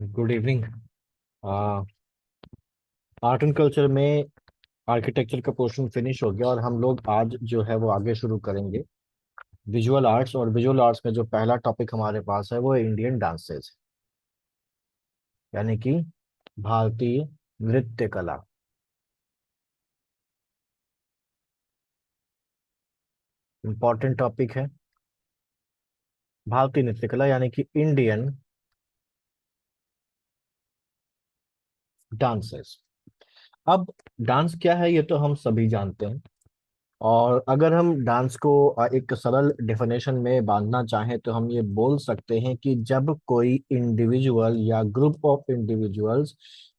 Good evening. Art and culture में architecture का portion finish हो गया और हम लोग आज जो है वो आगे शुरू करेंगे विजुअल आर्ट्स। और विजुअल आर्ट्स में जो पहला टॉपिक हमारे पास है वो है इंडियन डांसेस, यानी कि भारतीय नृत्य कला। इम्पोर्टेंट टॉपिक है भारतीय नृत्य कला, यानी कि इंडियन डांसेस। अब डांस क्या है ये तो हम सभी जानते हैं, और अगर हम डांस को एक सरल डेफिनेशन में बांधना चाहें तो हम ये बोल सकते हैं कि जब कोई इंडिविजुअल या ग्रुप ऑफ इंडिविजुअल्स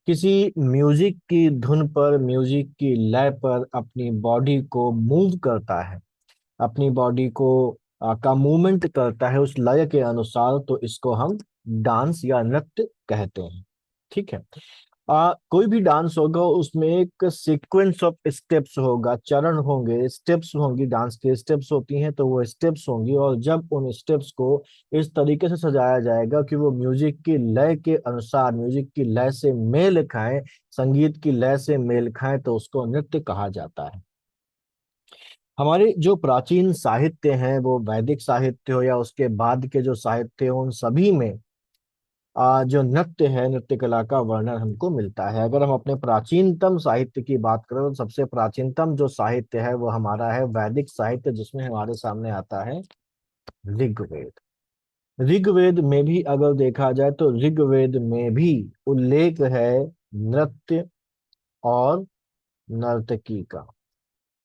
किसी म्यूजिक की धुन पर, म्यूजिक की लय पर अपनी बॉडी को मूव करता है, अपनी बॉडी को का मूवमेंट करता है उस लय के अनुसार, तो इसको हम डांस या नृत्य कहते हैं। ठीक है। कोई भी डांस होगा उसमें एक सीक्वेंस ऑफ स्टेप्स होगा, चरण होंगे, स्टेप्स होंगी, डांस के स्टेप्स होती हैं तो वो स्टेप्स होंगी। और जब उन स्टेप्स को इस तरीके से सजाया जाएगा कि वो म्यूजिक की लय के अनुसार, म्यूजिक की लय से मेल खाएं, संगीत की लय से मेल खाएं, तो उसको नृत्य कहा जाता है। हमारे जो प्राचीन साहित्य हैं, वो वैदिक साहित्य हो या उसके बाद के जो साहित्य हो, उन सभी में जो नृत्य है, नृत्य कला का वर्णन हमको मिलता है। अगर हम अपने प्राचीनतम साहित्य की बात करें तो सबसे प्राचीनतम जो साहित्य है वो हमारा है वैदिक साहित्य, जिसमें हमारे सामने आता है ऋग्वेद। ऋग्वेद में भी अगर देखा जाए तो ऋग्वेद में भी उल्लेख है नृत्य और नर्तकी का।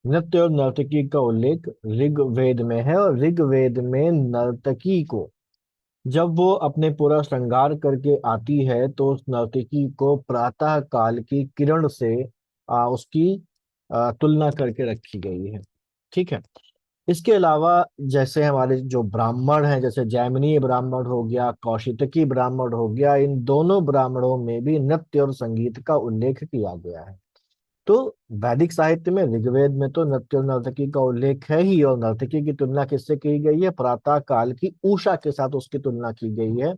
नृत्य और नर्तकी का उल्लेख ऋग्वेद में है, और ऋग्वेद में नर्तकी को जब वो अपने पूरा श्रृंगार करके आती है तो उस नर्तकी को प्रातः काल की किरण से उसकी तुलना करके रखी गई है। ठीक है। इसके अलावा जैसे हमारे जो ब्राह्मण हैं, जैसे जैमिनीय ब्राह्मण हो गया, कौशितकी ब्राह्मण हो गया, इन दोनों ब्राह्मणों में भी नृत्य और संगीत का उल्लेख किया गया है। तो वैदिक साहित्य में, ऋग्वेद में तो नृत्य और नर्तकी का उल्लेख है ही, और नर्तकी की तुलना किससे की गई है? प्रातः काल की उषा के साथ उसकी तुलना की गई है।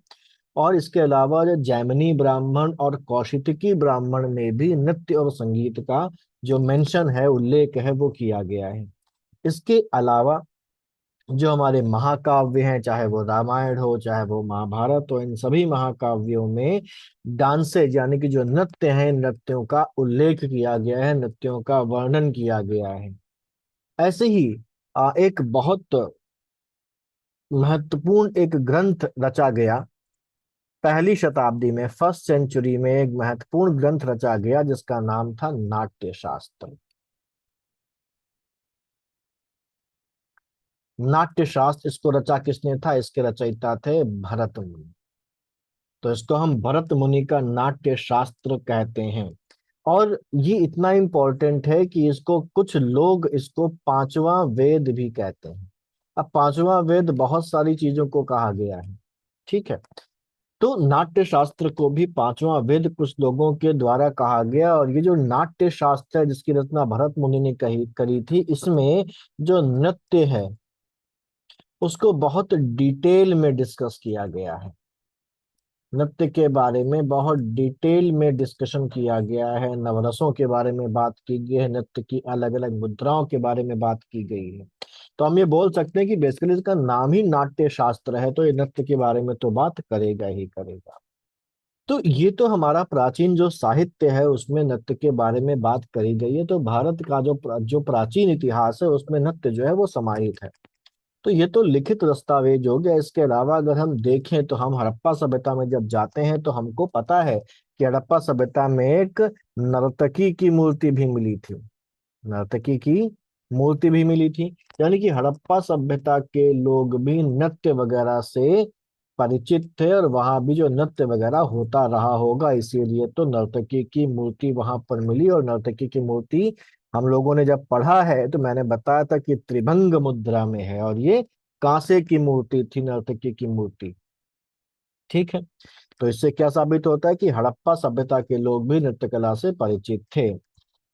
और इसके अलावा जो जैमिनी ब्राह्मण और कौशितकी ब्राह्मण में भी नृत्य और संगीत का जो मेंशन है, उल्लेख है, वो किया गया है। इसके अलावा जो हमारे महाकाव्य हैं, चाहे वो रामायण हो चाहे वो महाभारत हो, इन सभी महाकाव्यों में डांसेज यानी कि जो नृत्य हैं, नृत्यों का उल्लेख किया गया है, नृत्यों का वर्णन किया गया है। ऐसे ही एक बहुत महत्वपूर्ण एक ग्रंथ रचा गया पहली शताब्दी में, फर्स्ट सेंचुरी में एक महत्वपूर्ण ग्रंथ रचा गया जिसका नाम था नाट्य शास्त्र। नाट्य शास्त्र, इसको रचा किसने था? इसके रचयिता थे भरत मुनि। तो इसको हम भरत मुनि का नाट्य शास्त्र कहते हैं। और ये इतना इम्पोर्टेंट है कि इसको कुछ लोग इसको पांचवा वेद भी कहते हैं। अब पांचवा वेद बहुत सारी चीजों को कहा गया है। ठीक है। तो नाट्य शास्त्र को भी पांचवा वेद कुछ लोगों के द्वारा कहा गया। और ये जो नाट्य शास्त्र है जिसकी रचना भरत मुनि ने कही करी थी, इसमें जो नृत्य है उसको बहुत डिटेल में डिस्कस किया गया है। नृत्य के बारे में बहुत डिटेल में डिस्कशन किया गया है, नवरसों के बारे में बात की गई है, नृत्य की अलग अलग मुद्राओं के बारे में बात की गई है। तो हम ये बोल सकते हैं कि बेसिकली इसका नाम ही नाट्य शास्त्र है, तो ये नृत्य के बारे में तो बात करेगा ही करेगा। तो ये तो हमारा प्राचीन जो साहित्य है उसमें नृत्य के बारे में बात करी गई है। तो भारत का जो प्राचीन इतिहास है उसमें नृत्य जो है वो समाहित है। तो ये तो लिखित दस्तावेज हो गया। इसके अलावा अगर हम देखें तो हम हड़प्पा सभ्यता में जब जाते हैं तो हमको पता है कि हड़प्पा सभ्यता में एक नर्तकी की मूर्ति भी मिली थी। नर्तकी की मूर्ति भी मिली थी, यानी कि हड़प्पा सभ्यता के लोग भी नृत्य वगैरह से परिचित थे, और वहां भी जो नृत्य वगैरह होता रहा होगा, इसीलिए तो नर्तकी की मूर्ति वहां पर मिली। और नर्तकी की मूर्ति हम लोगों ने जब पढ़ा है तो मैंने बताया था कि त्रिभंग मुद्रा में है, और ये कांसे की मूर्ति थी, नर्तकी की मूर्ति। ठीक है। तो इससे क्या साबित होता है कि हड़प्पा सभ्यता के लोग भी नृत्य कला से परिचित थे।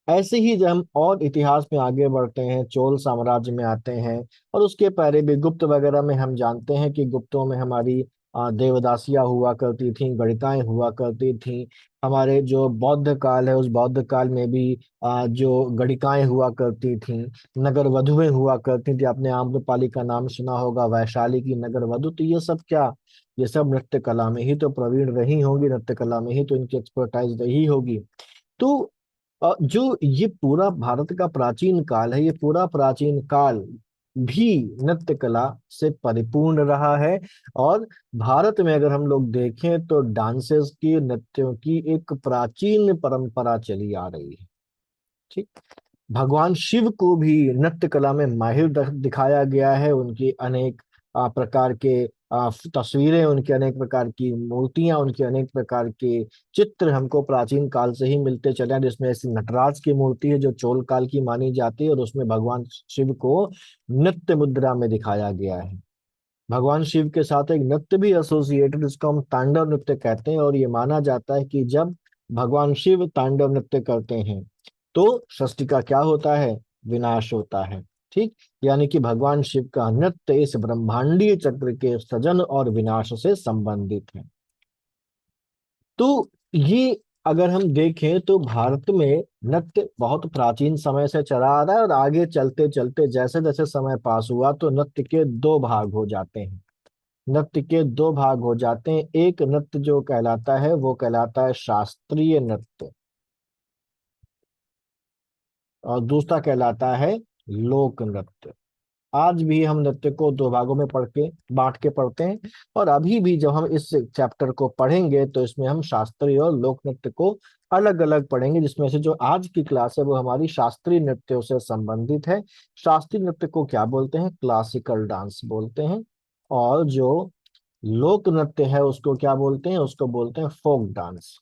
ऐसे ही जब हम और इतिहास में आगे बढ़ते हैं, चोल साम्राज्य में आते हैं, और उसके पहले भी गुप्त वगैरह में हम जानते हैं कि गुप्तों में हमारी देवदासियां हुआ करती थीं, गणिकाएं हुआ करती थीं। हमारे जो बौद्ध काल है उस बौद्ध काल में भी जो गणिकाएं हुआ करती थीं, नगर वधुएं हुआ करती थी। आपने आम्रपाली का नाम सुना होगा, वैशाली की नगर वधु। तो ये सब क्या, ये सब नृत्य कला में ही तो प्रवीण रही होंगी, नृत्य कला में ही तो इनकी एक्सपर्टाइज रही होगी। तो जो ये पूरा भारत का प्राचीन काल है, ये पूरा प्राचीन काल भी नृत्य कला से परिपूर्ण रहा है। और भारत में अगर हम लोग देखें तो डांसेस की, नृत्यों की एक प्राचीन परंपरा चली आ रही है। ठीक। भगवान शिव को भी नृत्य कला में माहिर दिखाया गया है। उनकी अनेक प्रकार के तस्वीरें, उनके अनेक प्रकार की मूर्तियां, उनके अनेक प्रकार के चित्र हमको प्राचीन काल से ही मिलते चले हैं। जिसमें ऐसी नटराज की मूर्ति है जो चोल काल की मानी जाती है, और उसमें भगवान शिव को नृत्य मुद्रा में दिखाया गया है। भगवान शिव के साथ एक नृत्य भी एसोसिएटेड, जिसको हम तांडव नृत्य कहते हैं। और ये माना जाता है कि जब भगवान शिव तांडव नृत्य करते हैं तो सृष्टि का क्या होता है, विनाश होता है। ठीक। यानी कि भगवान शिव का नृत्य इस ब्रह्मांडीय चक्र के सृजन और विनाश से संबंधित है। तो ये अगर हम देखें तो भारत में नृत्य बहुत प्राचीन समय से चला आ रहा है, और आगे चलते चलते जैसे जैसे समय पास हुआ तो नृत्य के दो भाग हो जाते हैं। नृत्य के दो भाग हो जाते हैं। एक नृत्य जो कहलाता है वो कहलाता है शास्त्रीय नृत्य, और दूसरा कहलाता है लोक नृत्य। आज भी हम नृत्य को दो भागों में पढ़ के बांट के पढ़ते हैं। और अभी भी जब हम इस चैप्टर को पढ़ेंगे तो इसमें हम शास्त्रीय और लोक नृत्य को अलग अलग पढ़ेंगे, जिसमें से जो आज की क्लास है वो हमारी शास्त्रीय नृत्यों से संबंधित है। शास्त्रीय नृत्य को क्या बोलते हैं, क्लासिकल डांस बोलते हैं। और जो लोक नृत्य है उसको क्या बोलते हैं, उसको बोलते हैं फोक डांस,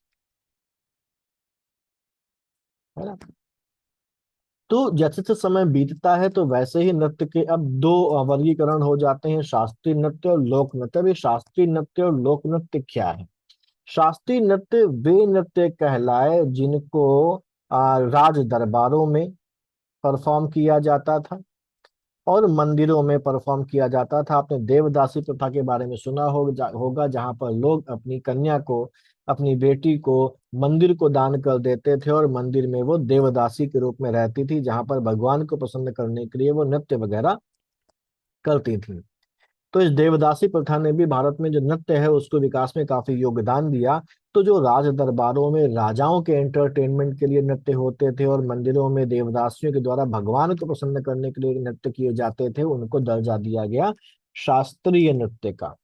है ना। तो जैसे जैसे समय बीतता है तो वैसे ही नृत्य के अब दो वर्गीकरण हो जाते हैं, शास्त्रीय नृत्य और लोक नृत्य। अभी शास्त्रीय नृत्य और लोक नृत्य क्या है। शास्त्रीय नृत्य वे नृत्य कहलाए जिनको राज दरबारों में परफॉर्म किया जाता था और मंदिरों में परफॉर्म किया जाता था। आपने देवदासी प्रथा के बारे में सुना होगा, जहां पर लोग अपनी कन्या को, अपनी बेटी को मंदिर को दान कर देते थे, और मंदिर में वो देवदासी के रूप में रहती थी, जहां पर भगवान को प्रसन्न करने के लिए वो नृत्य वगैरह करती थी। तो इस देवदासी प्रथा ने भी भारत में जो नृत्य है उसको विकास में काफी योगदान दिया। तो जो राज दरबारों में राजाओं के एंटरटेनमेंट के लिए नृत्य होते थे और मंदिरों में देवदासियों के द्वारा भगवान को प्रसन्न करने के लिए नृत्य किए जाते थे, उनको दर्जा दिया गया शास्त्रीय नृत्य का।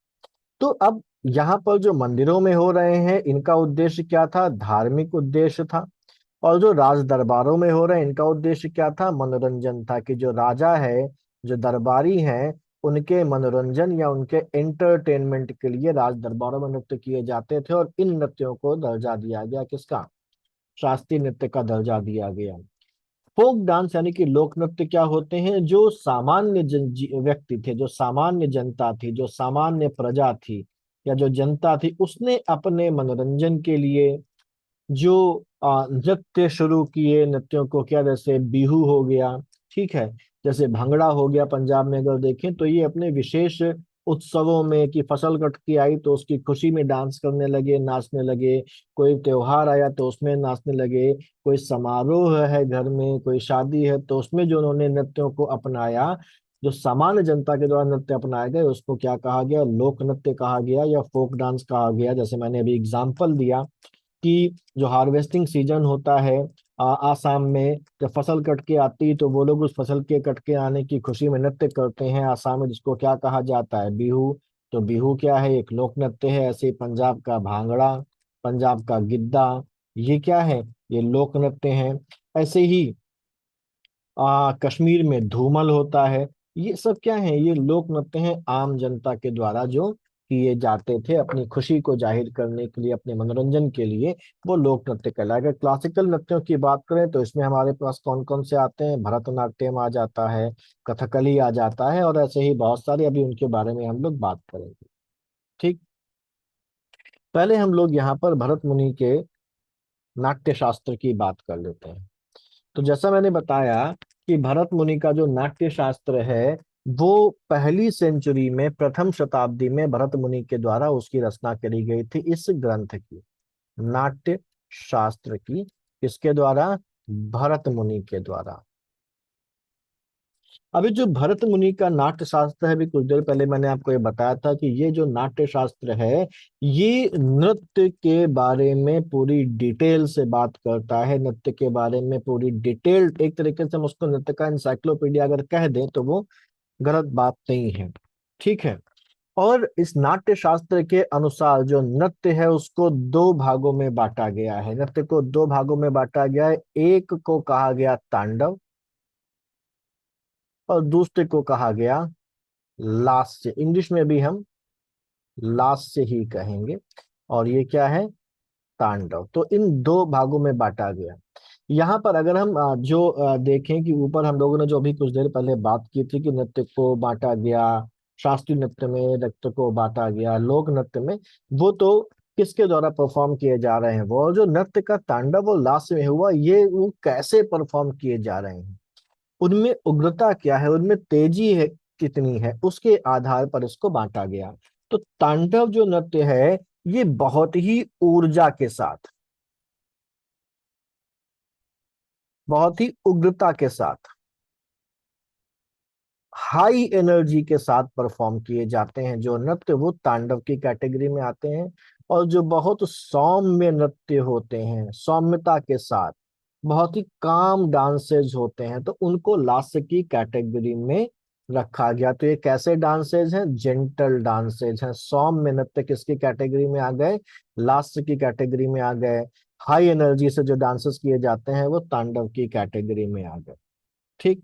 तो अब यहाँ पर जो मंदिरों में हो रहे हैं इनका उद्देश्य क्या था, धार्मिक उद्देश्य था। और जो राज दरबारों में हो रहे हैं इनका उद्देश्य क्या था, मनोरंजन था। कि जो राजा है, जो दरबारी हैं, उनके मनोरंजन या उनके एंटरटेनमेंट के लिए राज दरबारों में नृत्य किए जाते थे। और इन नृत्यों को दर्जा दिया गया, किसका, शास्त्रीय नृत्य का दर्जा दिया गया। फोक डांस यानी कि लोक नृत्य क्या होते हैं, जो सामान्य व्यक्ति थे, जो सामान्य जनता थी, जो सामान्य प्रजा थी, या जो जनता थी, उसने अपने मनोरंजन के लिए जो नृत्य शुरू किए। नृत्यों को क्या, जैसे बिहू हो गया, ठीक है, जैसे भंगड़ा हो गया पंजाब में अगर देखें तो ये अपने विशेष उत्सवों में, कि फसल कट के आई तो उसकी खुशी में डांस करने लगे, नाचने लगे। कोई त्योहार आया तो उसमें नाचने लगे। कोई समारोह है घर में, कोई शादी है तो उसमें जो उन्होंने नृत्यों को अपनाया, जो सामान्य जनता के द्वारा नृत्य अपनाए गए, उसको क्या कहा गया, लोक नृत्य कहा गया या फोक डांस कहा गया। जैसे मैंने अभी एग्जाम्पल दिया कि जो हार्वेस्टिंग सीजन होता है आसाम में, जब फसल कट के आती है तो वो लोग उस फसल के कट के आने की खुशी में नृत्य करते हैं आसाम में, जिसको क्या कहा जाता है, बिहू। तो बिहू क्या है, एक लोक नृत्य है। ऐसे ही पंजाब का भांगड़ा, पंजाब का गिद्धा, ये क्या है, ये लोक नृत्य है। ऐसे ही कश्मीर में धूमल होता है। ये सब क्या है, ये लोक नृत्य हैं आम जनता के द्वारा जो किए जाते थे अपनी खुशी को जाहिर करने के लिए, अपने मनोरंजन के लिए। वो लोक नृत्य कहलाएगा। क्लासिकल नृत्यों की बात करें तो इसमें हमारे पास कौन कौन से आते हैं, भरतनाट्यम आ जाता है, कथकली आ जाता है, और ऐसे ही बहुत सारे, अभी उनके बारे में हम लोग बात करेंगे। ठीक। पहले हम लोग यहाँ पर भरत मुनि के नाट्य शास्त्र की बात कर लेते हैं। तो जैसा मैंने बताया कि भरत मुनि का जो नाट्य शास्त्र है वो पहली सेंचुरी में, प्रथम शताब्दी में भरत मुनि के द्वारा उसकी रचना करी गई थी, इस ग्रंथ की, नाट्य शास्त्र की। किसके द्वारा? भरत मुनि के द्वारा। अभी जो भरत मुनि का नाट्य शास्त्र है, अभी कुछ देर पहले मैंने आपको ये बताया था कि ये जो नाट्य शास्त्र है, ये नृत्य के बारे में पूरी डिटेल से बात करता है। नृत्य के बारे में पूरी डिटेल, एक तरीके से हम उसको नृत्य का इंसाइक्लोपीडिया अगर कह दें तो वो गलत बात नहीं है। ठीक है। और इस नाट्य शास्त्र के अनुसार जो नृत्य है उसको दो भागों में बांटा गया है। नृत्य को दो भागों में बांटा गया है। एक को कहा गया तांडव और दूसरे को कहा गया लास्य। इंग्लिश में भी हम लास्य ही कहेंगे। और ये क्या है? तांडव। तो इन दो भागों में बांटा गया। यहाँ पर अगर हम देखें कि ऊपर हम लोगों ने जो अभी कुछ देर पहले बात की थी कि नृत्य को बांटा गया, शास्त्रीय नृत्य में नृत्य को बांटा गया, लोक नृत्य में, वो तो किसके द्वारा परफॉर्म किए जा रहे हैं, वो जो नृत्य का तांडव और लास्य में हुआ, ये वो कैसे परफॉर्म किए जा रहे हैं, उनमें उग्रता क्या है, उनमें तेजी है कितनी है, उसके आधार पर इसको बांटा गया। तो तांडव जो नृत्य है, ये बहुत ही ऊर्जा के साथ, बहुत ही उग्रता के साथ, हाई एनर्जी के साथ परफॉर्म किए जाते हैं जो नृत्य, वो तांडव की कैटेगरी में आते हैं। और जो बहुत सौम्य नृत्य होते हैं, सौम्यता के साथ बहुत ही काम डांसेज होते हैं, तो उनको लास्य की कैटेगरी में रखा गया। तो ये कैसे डांसेज हैं? जेंटल डांसेज हैं। सौम्य नृत्य किसकी कैटेगरी में आ गए? लास्य की कैटेगरी में आ गए। हाई एनर्जी से जो डांसेस किए जाते हैं वो तांडव की कैटेगरी में आ गए। ठीक।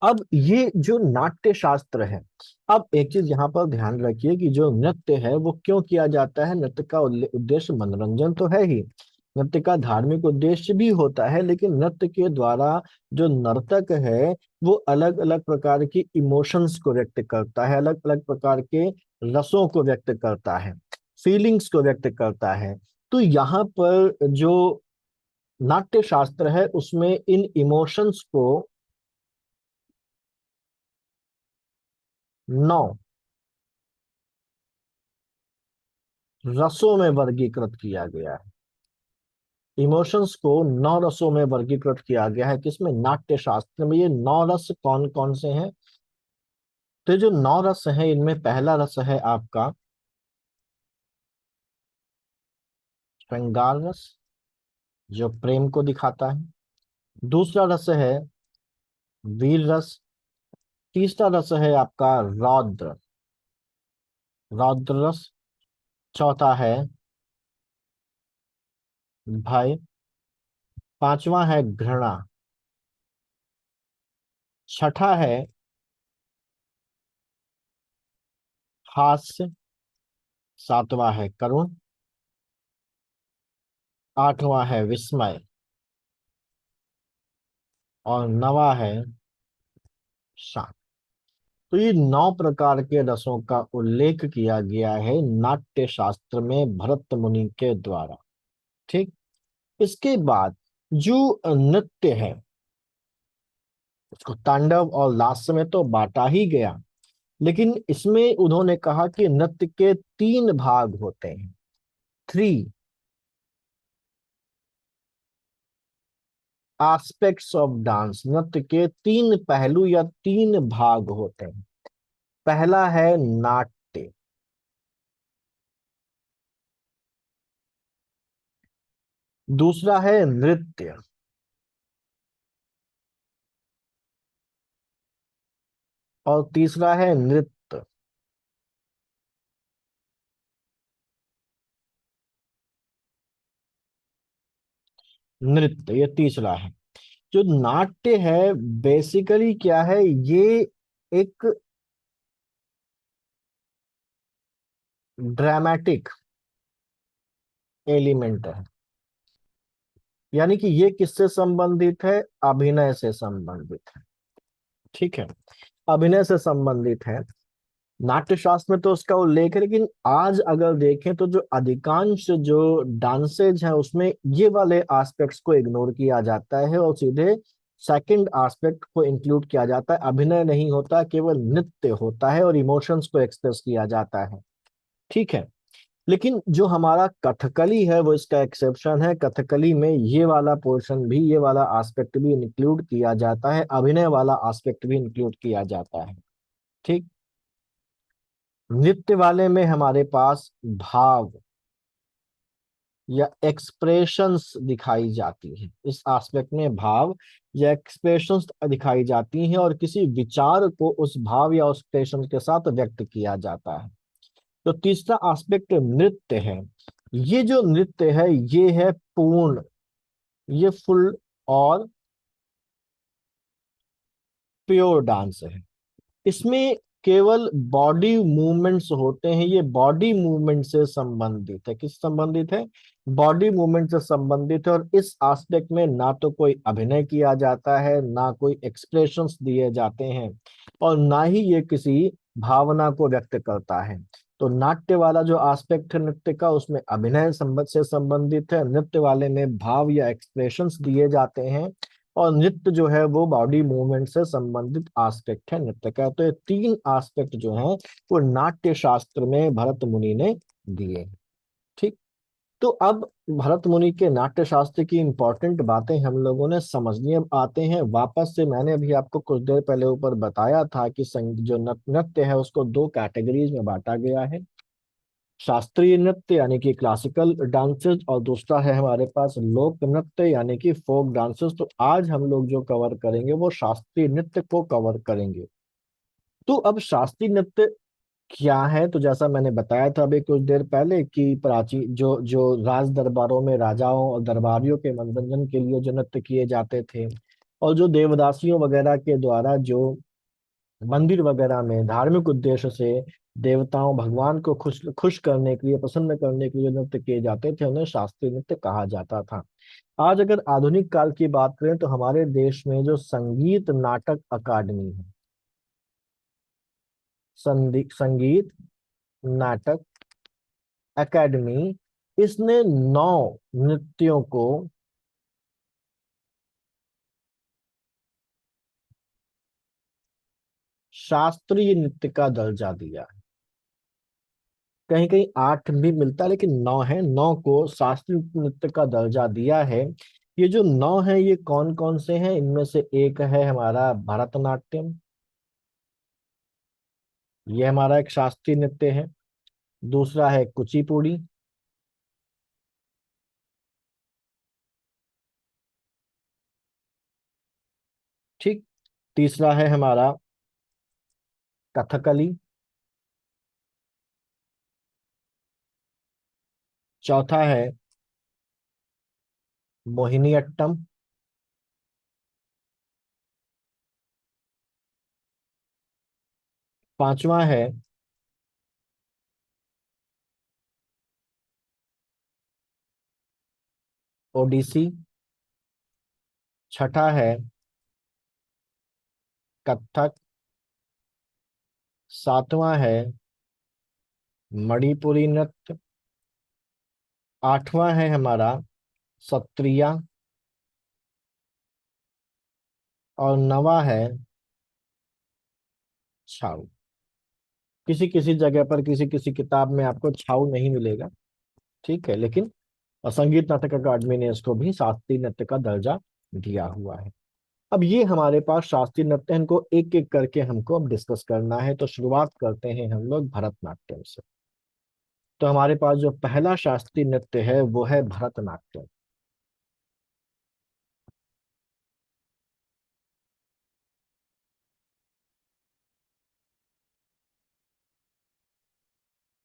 अब ये जो नाट्य शास्त्र है, अब एक चीज यहाँ पर ध्यान रखिए कि जो नृत्य है वो क्यों किया जाता है। नृत्य का उद्देश्य मनोरंजन तो है ही, नृत्य का धार्मिक उद्देश्य भी होता है, लेकिन नृत्य के द्वारा जो नर्तक है वो अलग अलग प्रकार की इमोशंस को व्यक्त करता है, अलग अलग प्रकार के रसों को व्यक्त करता है, फीलिंग्स को व्यक्त करता है। तो यहाँ पर जो नाट्य शास्त्र है उसमें इन इमोशंस को 9 रसों में वर्गीकृत किया गया है। इमोशंस को 9 रसों में वर्गीकृत किया गया है। किसमें? नाट्य शास्त्र में। ये 9 रस कौन कौन से हैं? तो ये जो 9 रस हैं, इनमें पहला रस है आपका श्रृंगार रस, जो प्रेम को दिखाता है। दूसरा रस है वीर रस। तीसरा रस है आपका रौद्र, रौद्र रस। चौथा है भय। पांचवा है घृणा। छठा है हास्य। सातवां है करुण। आठवां है विस्मय। और नवा है शांत। तो ये 9 प्रकार के रसों का उल्लेख किया गया है नाट्य शास्त्र में भरत मुनि के द्वारा। ठीक। इसके बाद जो नृत्य है उसको तांडव और लास्य में तो बांटा ही गया, लेकिन इसमें उन्होंने कहा कि नृत्य के 3 भाग होते हैं। 3 एस्पेक्ट्स ऑफ डांस। नृत्य के 3 पहलू या 3 भाग होते हैं। पहला है नाट्य, दूसरा है नृत्य, और तीसरा है नृत्य। नृत्य ये तीसरा है। जो नाट्य है बेसिकली क्या है, ये एक ड्रामेटिक एलिमेंट है। यानी कि ये किससे संबंधित है? अभिनय से संबंधित है। ठीक है, अभिनय से संबंधित है। नाट्य शास्त्र में तो उसका उल्लेख है, लेकिन आज अगर देखें तो जो अधिकांश जो डांसेज हैं उसमें ये वाले एस्पेक्ट्स को इग्नोर किया जाता है और सीधे सेकंड एस्पेक्ट को इंक्लूड किया जाता है। अभिनय नहीं होता, केवल नृत्य होता है और इमोशंस को एक्सप्रेस किया जाता है। ठीक है। लेकिन जो हमारा कथकली है वो इसका एक्सेप्शन है। कथकली में ये वाला पोर्शन भी, ये वाला एस्पेक्ट भी इंक्लूड किया जाता है, अभिनय वाला एस्पेक्ट भी इंक्लूड किया जाता है। ठीक। नृत्य वाले में हमारे पास भाव या एक्सप्रेशंस दिखाई जाती हैं। इस एस्पेक्ट में भाव या एक्सप्रेशंस दिखाई जाती हैं और किसी विचार को उस भाव या एक्सप्रेशन के साथ व्यक्त किया जाता है। तो तीसरा एस्पेक्ट नृत्य है। ये जो नृत्य है ये है पूर्ण, ये फुल और प्योर डांस है। इसमें केवल बॉडी मूवमेंट्स होते हैं। ये बॉडी मूवमेंट से संबंधित है। किस संबंधित है? बॉडी मूवमेंट से संबंधित है। और इस एस्पेक्ट में ना तो कोई अभिनय किया जाता है, ना कोई एक्सप्रेशंस दिए जाते हैं, और ना ही ये किसी भावना को व्यक्त करता है। तो नाट्य वाला जो एस्पेक्ट है नृत्य का, उसमें अभिनय संबंध से संबंधित है। नृत्य वाले में भाव या एक्सप्रेशंस दिए जाते हैं, और नृत्य जो है वो बॉडी मूवमेंट से संबंधित एस्पेक्ट है नृत्य का। तो ये तीन एस्पेक्ट जो हैं वो नाट्य शास्त्र में भरत मुनि ने दिए। ठीक। तो अब भरत मुनि के नाट्य शास्त्र की इंपॉर्टेंट बातें हम लोगों ने समझ ली। अब आते हैं वापस से, मैंने अभी आपको कुछ देर पहले ऊपर बताया था कि जो नृत्य है उसको दो कैटेगरीज में बांटा गया है। शास्त्रीय नृत्य यानी कि क्लासिकल डांसेस, और दूसरा है हमारे पास लोक नृत्य यानी कि फोक डांसेस। तो आज हम लोग जो कवर करेंगे वो शास्त्रीय नृत्य को कवर करेंगे। तो अब शास्त्रीय नृत्य क्या है? तो जैसा मैंने बताया था अभी कुछ देर पहले कि प्राचीन जो जो राज दरबारों में राजाओं और दरबारियों के मनोरंजन के लिए जो नृत्य किए जाते थे, और जो देवदासियों वगैरह के द्वारा जो मंदिर वगैरह में धार्मिक उद्देश्य से देवताओं भगवान को खुश खुश करने के लिए, प्रसन्न करने के लिए नृत्य किए जाते थे, उन्हें शास्त्रीय नृत्य कहा जाता था। आज अगर आधुनिक काल की बात करें तो हमारे देश में जो संगीत नाटक अकादमी है, संगीत नाटक अकादमी, इसने 9 नृत्यों को शास्त्रीय नृत्य का दर्जा दिया। कहीं कहीं 8 भी मिलता है, लेकिन 9 है, 9 को शास्त्रीय नृत्य का दर्जा दिया है। ये जो 9 है ये कौन कौन से हैं? इनमें से एक है हमारा भरतनाट्यम, ये हमारा एक शास्त्रीय नृत्य है। दूसरा है कुचिपुड़ी। ठीक। तीसरा है हमारा कथकली। चौथा है मोहिनीअट्टम। पांचवा है ओडिसी। छठा है कथक। सातवां है मणिपुरी नृत्य। आठवां है हमारा सत्रिया। और नवा है छाऊ। किसी किसी जगह पर, किसी किसी किताब में आपको छाऊ नहीं मिलेगा। ठीक है, लेकिन संगीत नाटक अकादमी ने इसको भी शास्त्रीय नृत्य का दर्जा दिया हुआ है। अब ये हमारे पास शास्त्रीय नृत्य है, इनको एक एक करके हमको अब डिस्कस करना है। तो शुरुआत करते हैं हम लोग भरतनाट्यम से। तो हमारे पास जो पहला शास्त्रीय नृत्य है वो है भरतनाट्यम।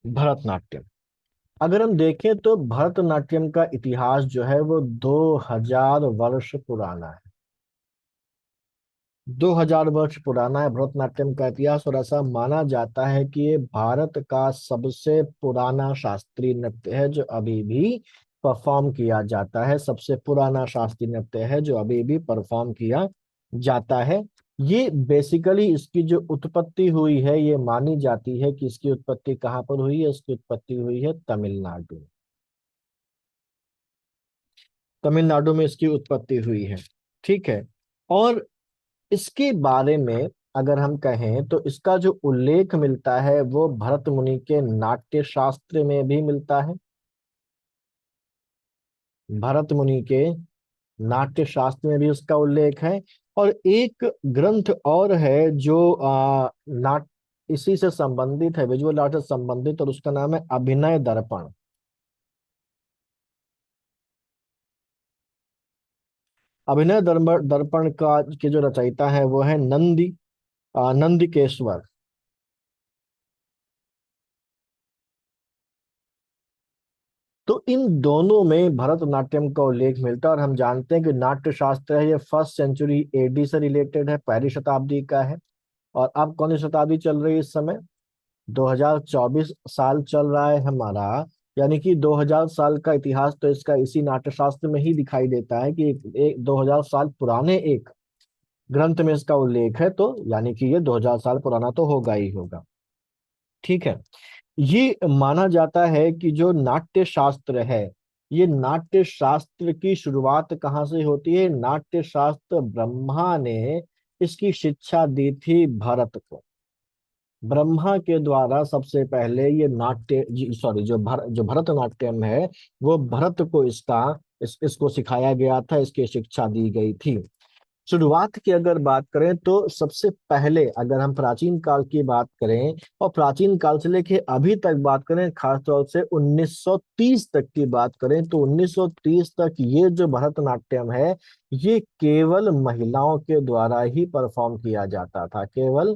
भरतनाट्यम, अगर हम देखें तो भरतनाट्यम का इतिहास जो है वो 2000 वर्ष पुराना है। 2000 वर्ष पुराना है भरतनाट्यम का इतिहास। और ऐसा माना जाता है कि ये भारत का सबसे पुराना शास्त्रीय नृत्य है जो अभी भी परफॉर्म किया जाता है। सबसे पुराना शास्त्रीय नृत्य है जो अभी भी परफॉर्म किया जाता है। ये बेसिकली इसकी जो उत्पत्ति हुई है, ये मानी जाती है कि इसकी उत्पत्ति कहाँ पर हुई है? इसकी उत्पत्ति हुई है तमिलनाडु में। तमिलनाडु में इसकी उत्पत्ति हुई है। ठीक है। और इसके बारे में अगर हम कहें तो इसका जो उल्लेख मिलता है वो भरत मुनि के नाट्य शास्त्र में भी मिलता है। भरत मुनि के नाट्य शास्त्र में भी उसका उल्लेख है। और एक ग्रंथ और है जो नाट इसी से संबंधित है, विजुअल आर्ट से संबंधित, और उसका नाम है अभिनय दर्पण। अभिनय दर्पण का के जो रचयिता है वो है नंदिकेश्वर। तो इन दोनों में भरतनाट्यम का उल्लेख मिलता है। और हम जानते हैं कि नाट्य शास्त्र है ये फर्स्ट सेंचुरी एडी से रिलेटेड है, पहली शताब्दी का है। और अब कौन सी शताब्दी चल रही है इस समय? 2024 साल चल रहा है हमारा। यानी कि 2000 साल का इतिहास तो इसका इसी नाट्यशास्त्र में ही दिखाई देता है कि एक 2000 साल पुराने एक ग्रंथ में इसका उल्लेख है, तो यानी कि ये 2000 साल पुराना तो होगा ही होगा। ठीक है। ये माना जाता है कि जो नाट्य शास्त्र है, ये नाट्य शास्त्र की शुरुआत कहाँ से होती है? नाट्य शास्त्र ब्रह्मा ने इसकी शिक्षा दी थी भरत को। ब्रह्मा के द्वारा सबसे पहले ये नाट्य सॉरी जो भरतनाट्यम है वो भरत को इसको सिखाया गया था, इसकी शिक्षा दी गई थी। शुरुआत की अगर बात करें तो सबसे पहले अगर हम प्राचीन काल की बात करें और प्राचीन काल से लेके अभी तक बात करें, खासतौर से 1930 तक की बात करें, तो 1930 तक ये जो भरतनाट्यम है ये केवल महिलाओं के द्वारा ही परफॉर्म किया जाता था, केवल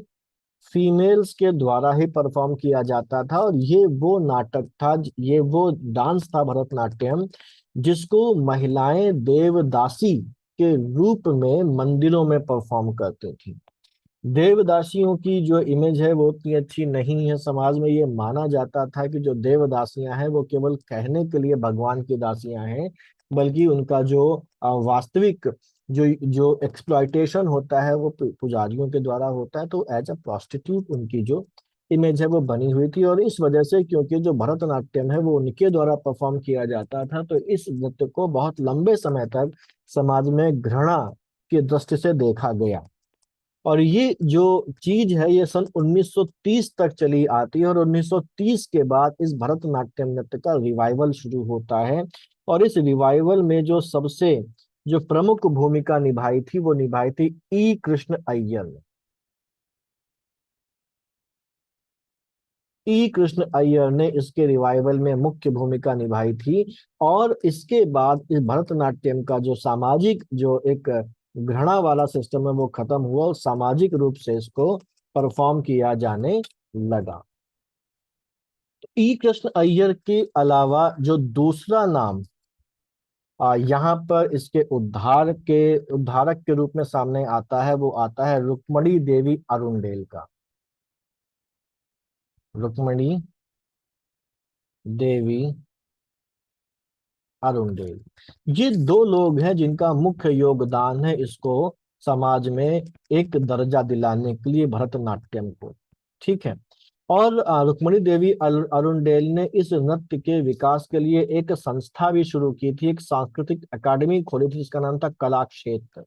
फीमेल्स के द्वारा ही परफॉर्म किया जाता था। और ये वो नाटक था, ये वो डांस था भरतनाट्यम, जिसको महिलाएं देवदासी के रूप में मंदिरों में परफॉर्म करती थी। देवदासियों की जो इमेज है वो उतनी अच्छी नहीं है समाज में। ये माना जाता था कि जो देवदासियां हैं वो केवल कहने के लिए भगवान की दासियां हैं, बल्कि उनका जो वास्तविक जो जो एक्सप्लॉयटेशन होता है वो पुजारियों के द्वारा होता है। तो एज अ प्रोस्टिट्यूट उनकी जो इमेज है वो बनी हुई थी। और इस वजह से, क्योंकि जो भरतनाट्यम है वो उनके द्वारा परफॉर्म किया जाता था, तो इस नृत्य को बहुत लंबे समय तक समाज में घृणा की दृष्टि से देखा गया। और ये जो चीज है ये सन 1930 तक चली आती है। और 1930 के बाद इस भरतनाट्यम नृत्य का रिवाइवल शुरू होता है। और इस रिवाइवल में जो सबसे जो प्रमुख भूमिका निभाई थी वो निभाई थी ई कृष्ण अय्यर ने। ई कृष्ण अय्यर ने इसके रिवाइवल में मुख्य भूमिका निभाई थी। और इसके बाद इस भरतनाट्यम का जो सामाजिक जो एक घृणा वाला सिस्टम है वो खत्म हुआ और सामाजिक रूप से इसको परफॉर्म किया जाने लगा। तो ई कृष्ण अय्यर के अलावा जो दूसरा नाम यहाँ पर इसके उद्धारक के रूप में सामने आता है वो आता है रुक्मणी देवी अरुणडेल का। रुक्मणी देवी अरुणदेव, ये दो लोग हैं जिनका मुख्य योगदान है इसको समाज में एक दर्जा दिलाने के लिए, भरतनाट्यम को। ठीक है। और रुक्मणी देवी अरुणडेल ने इस नृत्य के विकास के लिए एक संस्था भी शुरू की थी, एक सांस्कृतिक अकादमी खोली थी जिसका नाम था कला क्षेत्र।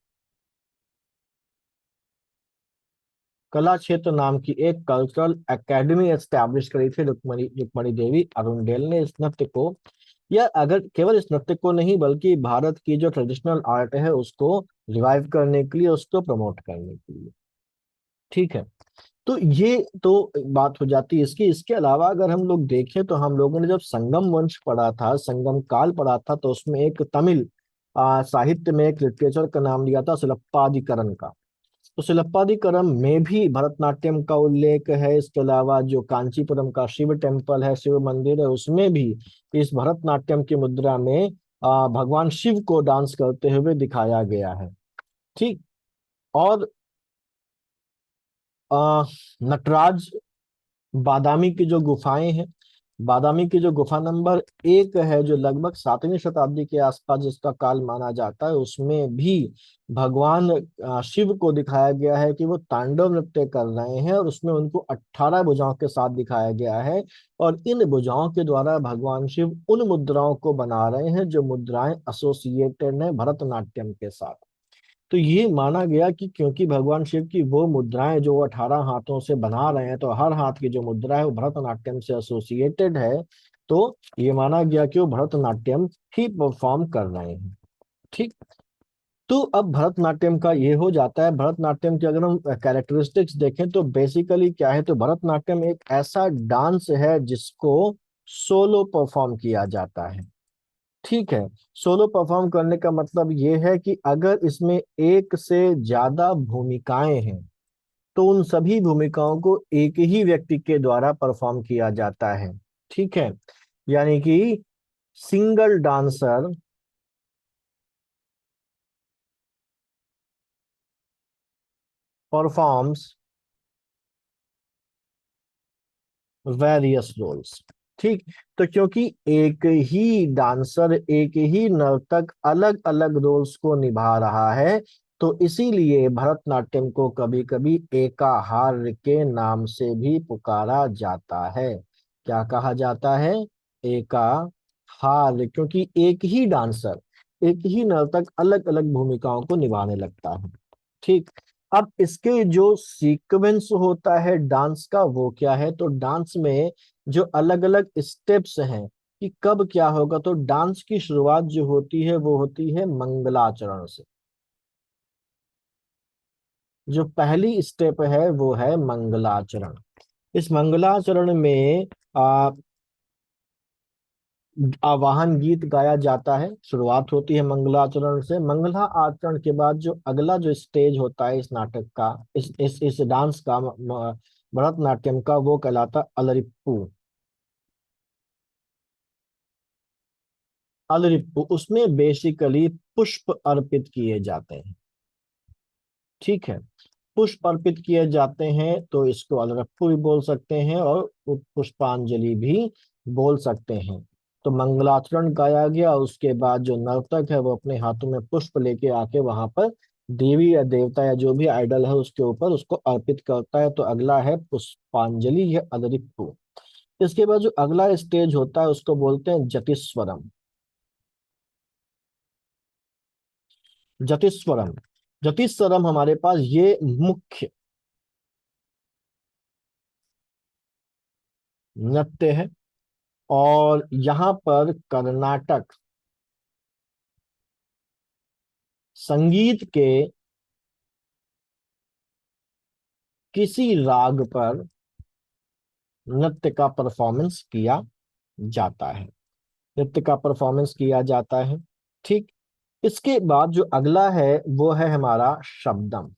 कला क्षेत्र नाम की एक कल्चरल एकेडमी एस्टैब्लिश करी थी रुक्मणी रुक्मणी देवी अरुणडेल ने इस नृत्य को। या अगर केवल इस नृत्य को नहीं बल्कि भारत की जो ट्रेडिशनल आर्ट है उसको रिवाइव करने के लिए, उसको प्रमोट करने के लिए। ठीक है। तो ये तो बात हो जाती है इसकी। इसके अलावा अगर हम लोग देखें तो हम लोगों ने जब संगम वंश पढ़ा था, संगम काल पढ़ा था, तो उसमें एक तमिल साहित्य में एक लिटरेचर का नाम लिया था सिलप्पादिकरण का। तो सिलप्पादिकरम में भी भरतनाट्यम का उल्लेख है। इसके अलावा जो कांचीपुरम का शिव टेम्पल है, शिव मंदिर है, उसमें भी इस भरतनाट्यम की मुद्रा में भगवान शिव को डांस करते हुए दिखाया गया है। ठीक। और नटराज बादामी की जो गुफाएं हैं, बादामी की जो गुफा नंबर 1 है जो लगभग 7वीं शताब्दी के आसपास जिसका काल माना जाता है, उसमें भी भगवान शिव को दिखाया गया है कि वो तांडव नृत्य कर रहे हैं। और उसमें उनको 18 भुजाओं के साथ दिखाया गया है। और इन भुजाओं के द्वारा भगवान शिव उन मुद्राओं को बना रहे हैं जो मुद्राएं एसोसिएटेड हैं भरतनाट्यम के साथ। तो ये माना गया कि क्योंकि भगवान शिव की वो मुद्राएं जो 18 हाथों से बना रहे हैं, तो हर हाथ की जो मुद्रा है वो भरतनाट्यम से एसोसिएटेड है। तो ये माना गया कि वो भरतनाट्यम ही परफॉर्म कर रहे हैं। ठीक। तो अब भरतनाट्यम का ये हो जाता है। भरतनाट्यम की अगर हम कैरेक्टरिस्टिक्स देखें तो बेसिकली क्या है, तो भरतनाट्यम एक ऐसा डांस है जिसको सोलो परफॉर्म किया जाता है। ठीक है। सोलो परफॉर्म करने का मतलब ये है कि अगर इसमें एक से ज्यादा भूमिकाएं हैं तो उन सभी भूमिकाओं को एक ही व्यक्ति के द्वारा परफॉर्म किया जाता है। ठीक है। यानी कि single dancer performs various roles. ठीक। तो क्योंकि एक ही डांसर, एक ही नर्तक अलग अलग रोल्स को निभा रहा है, तो इसीलिए भरतनाट्यम को कभी कभी एकाहार के नाम से भी पुकारा जाता है। क्या कहा जाता है? एकाहार, क्योंकि एक ही डांसर, एक ही नर्तक अलग अलग भूमिकाओं को निभाने लगता है। ठीक। अब इसके जो सीक्वेंस होता है डांस का वो क्या है, तो डांस में जो अलग अलग स्टेप्स हैं कि कब क्या होगा, तो डांस की शुरुआत जो होती है वो होती है मंगलाचरण से। जो पहली स्टेप है वो है मंगलाचरण। इस मंगलाचरण में आ, आवाहन गीत गाया जाता है। शुरुआत होती है मंगलाचरण से। मंगला आचरण के बाद जो अगला जो स्टेज होता है इस नाटक का, इस डांस का, भरतनाट्यम का, वो कहलाता अलरिप्पू। अलरिप्पू उसमें बेसिकली पुष्प अर्पित किए जाते हैं। ठीक है। पुष्प अर्पित किए जाते हैं तो इसको अलरप्पू भी बोल सकते हैं और पुष्पांजलि भी बोल सकते हैं। तो मंगलाचरण गाया गया, उसके बाद जो नर्तक है वो अपने हाथों में पुष्प लेके आके वहां पर देवी या देवता या जो भी आइडल है उसके ऊपर उसको अर्पित करता है। तो अगला है पुष्पांजलि या अलरिप्पू। इसके बाद जो अगला स्टेज होता है उसको बोलते हैं जतिस्वरम। जतिस्वरम। जतिस्वरम हमारे पास ये मुख्य नृत्य है। और यहाँ पर कर्नाटक संगीत के किसी राग पर नृत्य का परफॉर्मेंस किया जाता है। नृत्य का परफॉर्मेंस किया जाता है। ठीक। इसके बाद जो अगला है वो है हमारा शब्दम।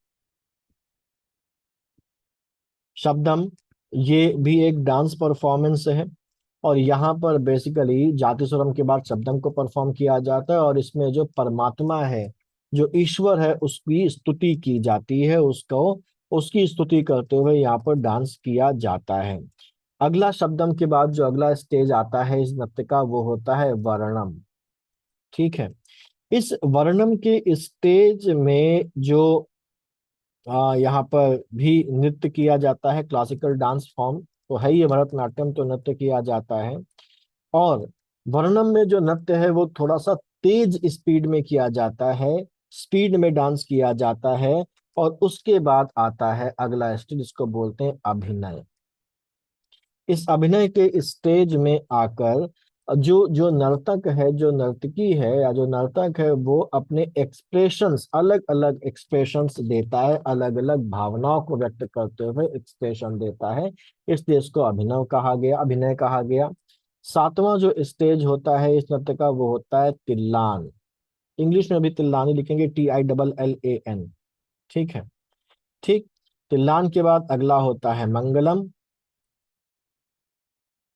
शब्दम ये भी एक डांस परफॉर्मेंस है। और यहाँ पर बेसिकली जाति स्वरम के बाद शब्दम को परफॉर्म किया जाता है और इसमें जो परमात्मा है, जो ईश्वर है, उसकी स्तुति की जाती है। उसको उसकी स्तुति करते हुए यहाँ पर डांस किया जाता है। अगला शब्दम के बाद जो अगला स्टेज आता है इस नृत्य का वो होता है वर्णम। ठीक है। इस वर्णम के स्टेज में जो यहाँ पर भी नृत्य किया जाता है, क्लासिकल डांस फॉर्म तो है ये भरतनाट्यम, तो नृत्य किया जाता है। और वर्णम में जो नृत्य है वो थोड़ा सा तेज स्पीड में किया जाता है, स्पीड में डांस किया जाता है। और उसके बाद आता है अगला स्टेज जिसको बोलते हैं अभिनय। इस अभिनय के स्टेज में आकर जो जो नर्तक है, जो नर्तकी है या जो नर्तक है वो अपने एक्सप्रेशंस, अलग अलग एक्सप्रेशंस देता है, अलग अलग भावनाओं को व्यक्त करते हुए एक्सप्रेशन देता है। इसलिए इसको अभिनव कहा गया, अभिनय कहा गया। सातवां जो स्टेज होता है इस नृत्य का वो होता है तिल्लान। इंग्लिश में भी तिल्लानी लिखेंगे, TILLAN। ठीक है। ठीक। तिल्लान के बाद अगला होता है मंगलम।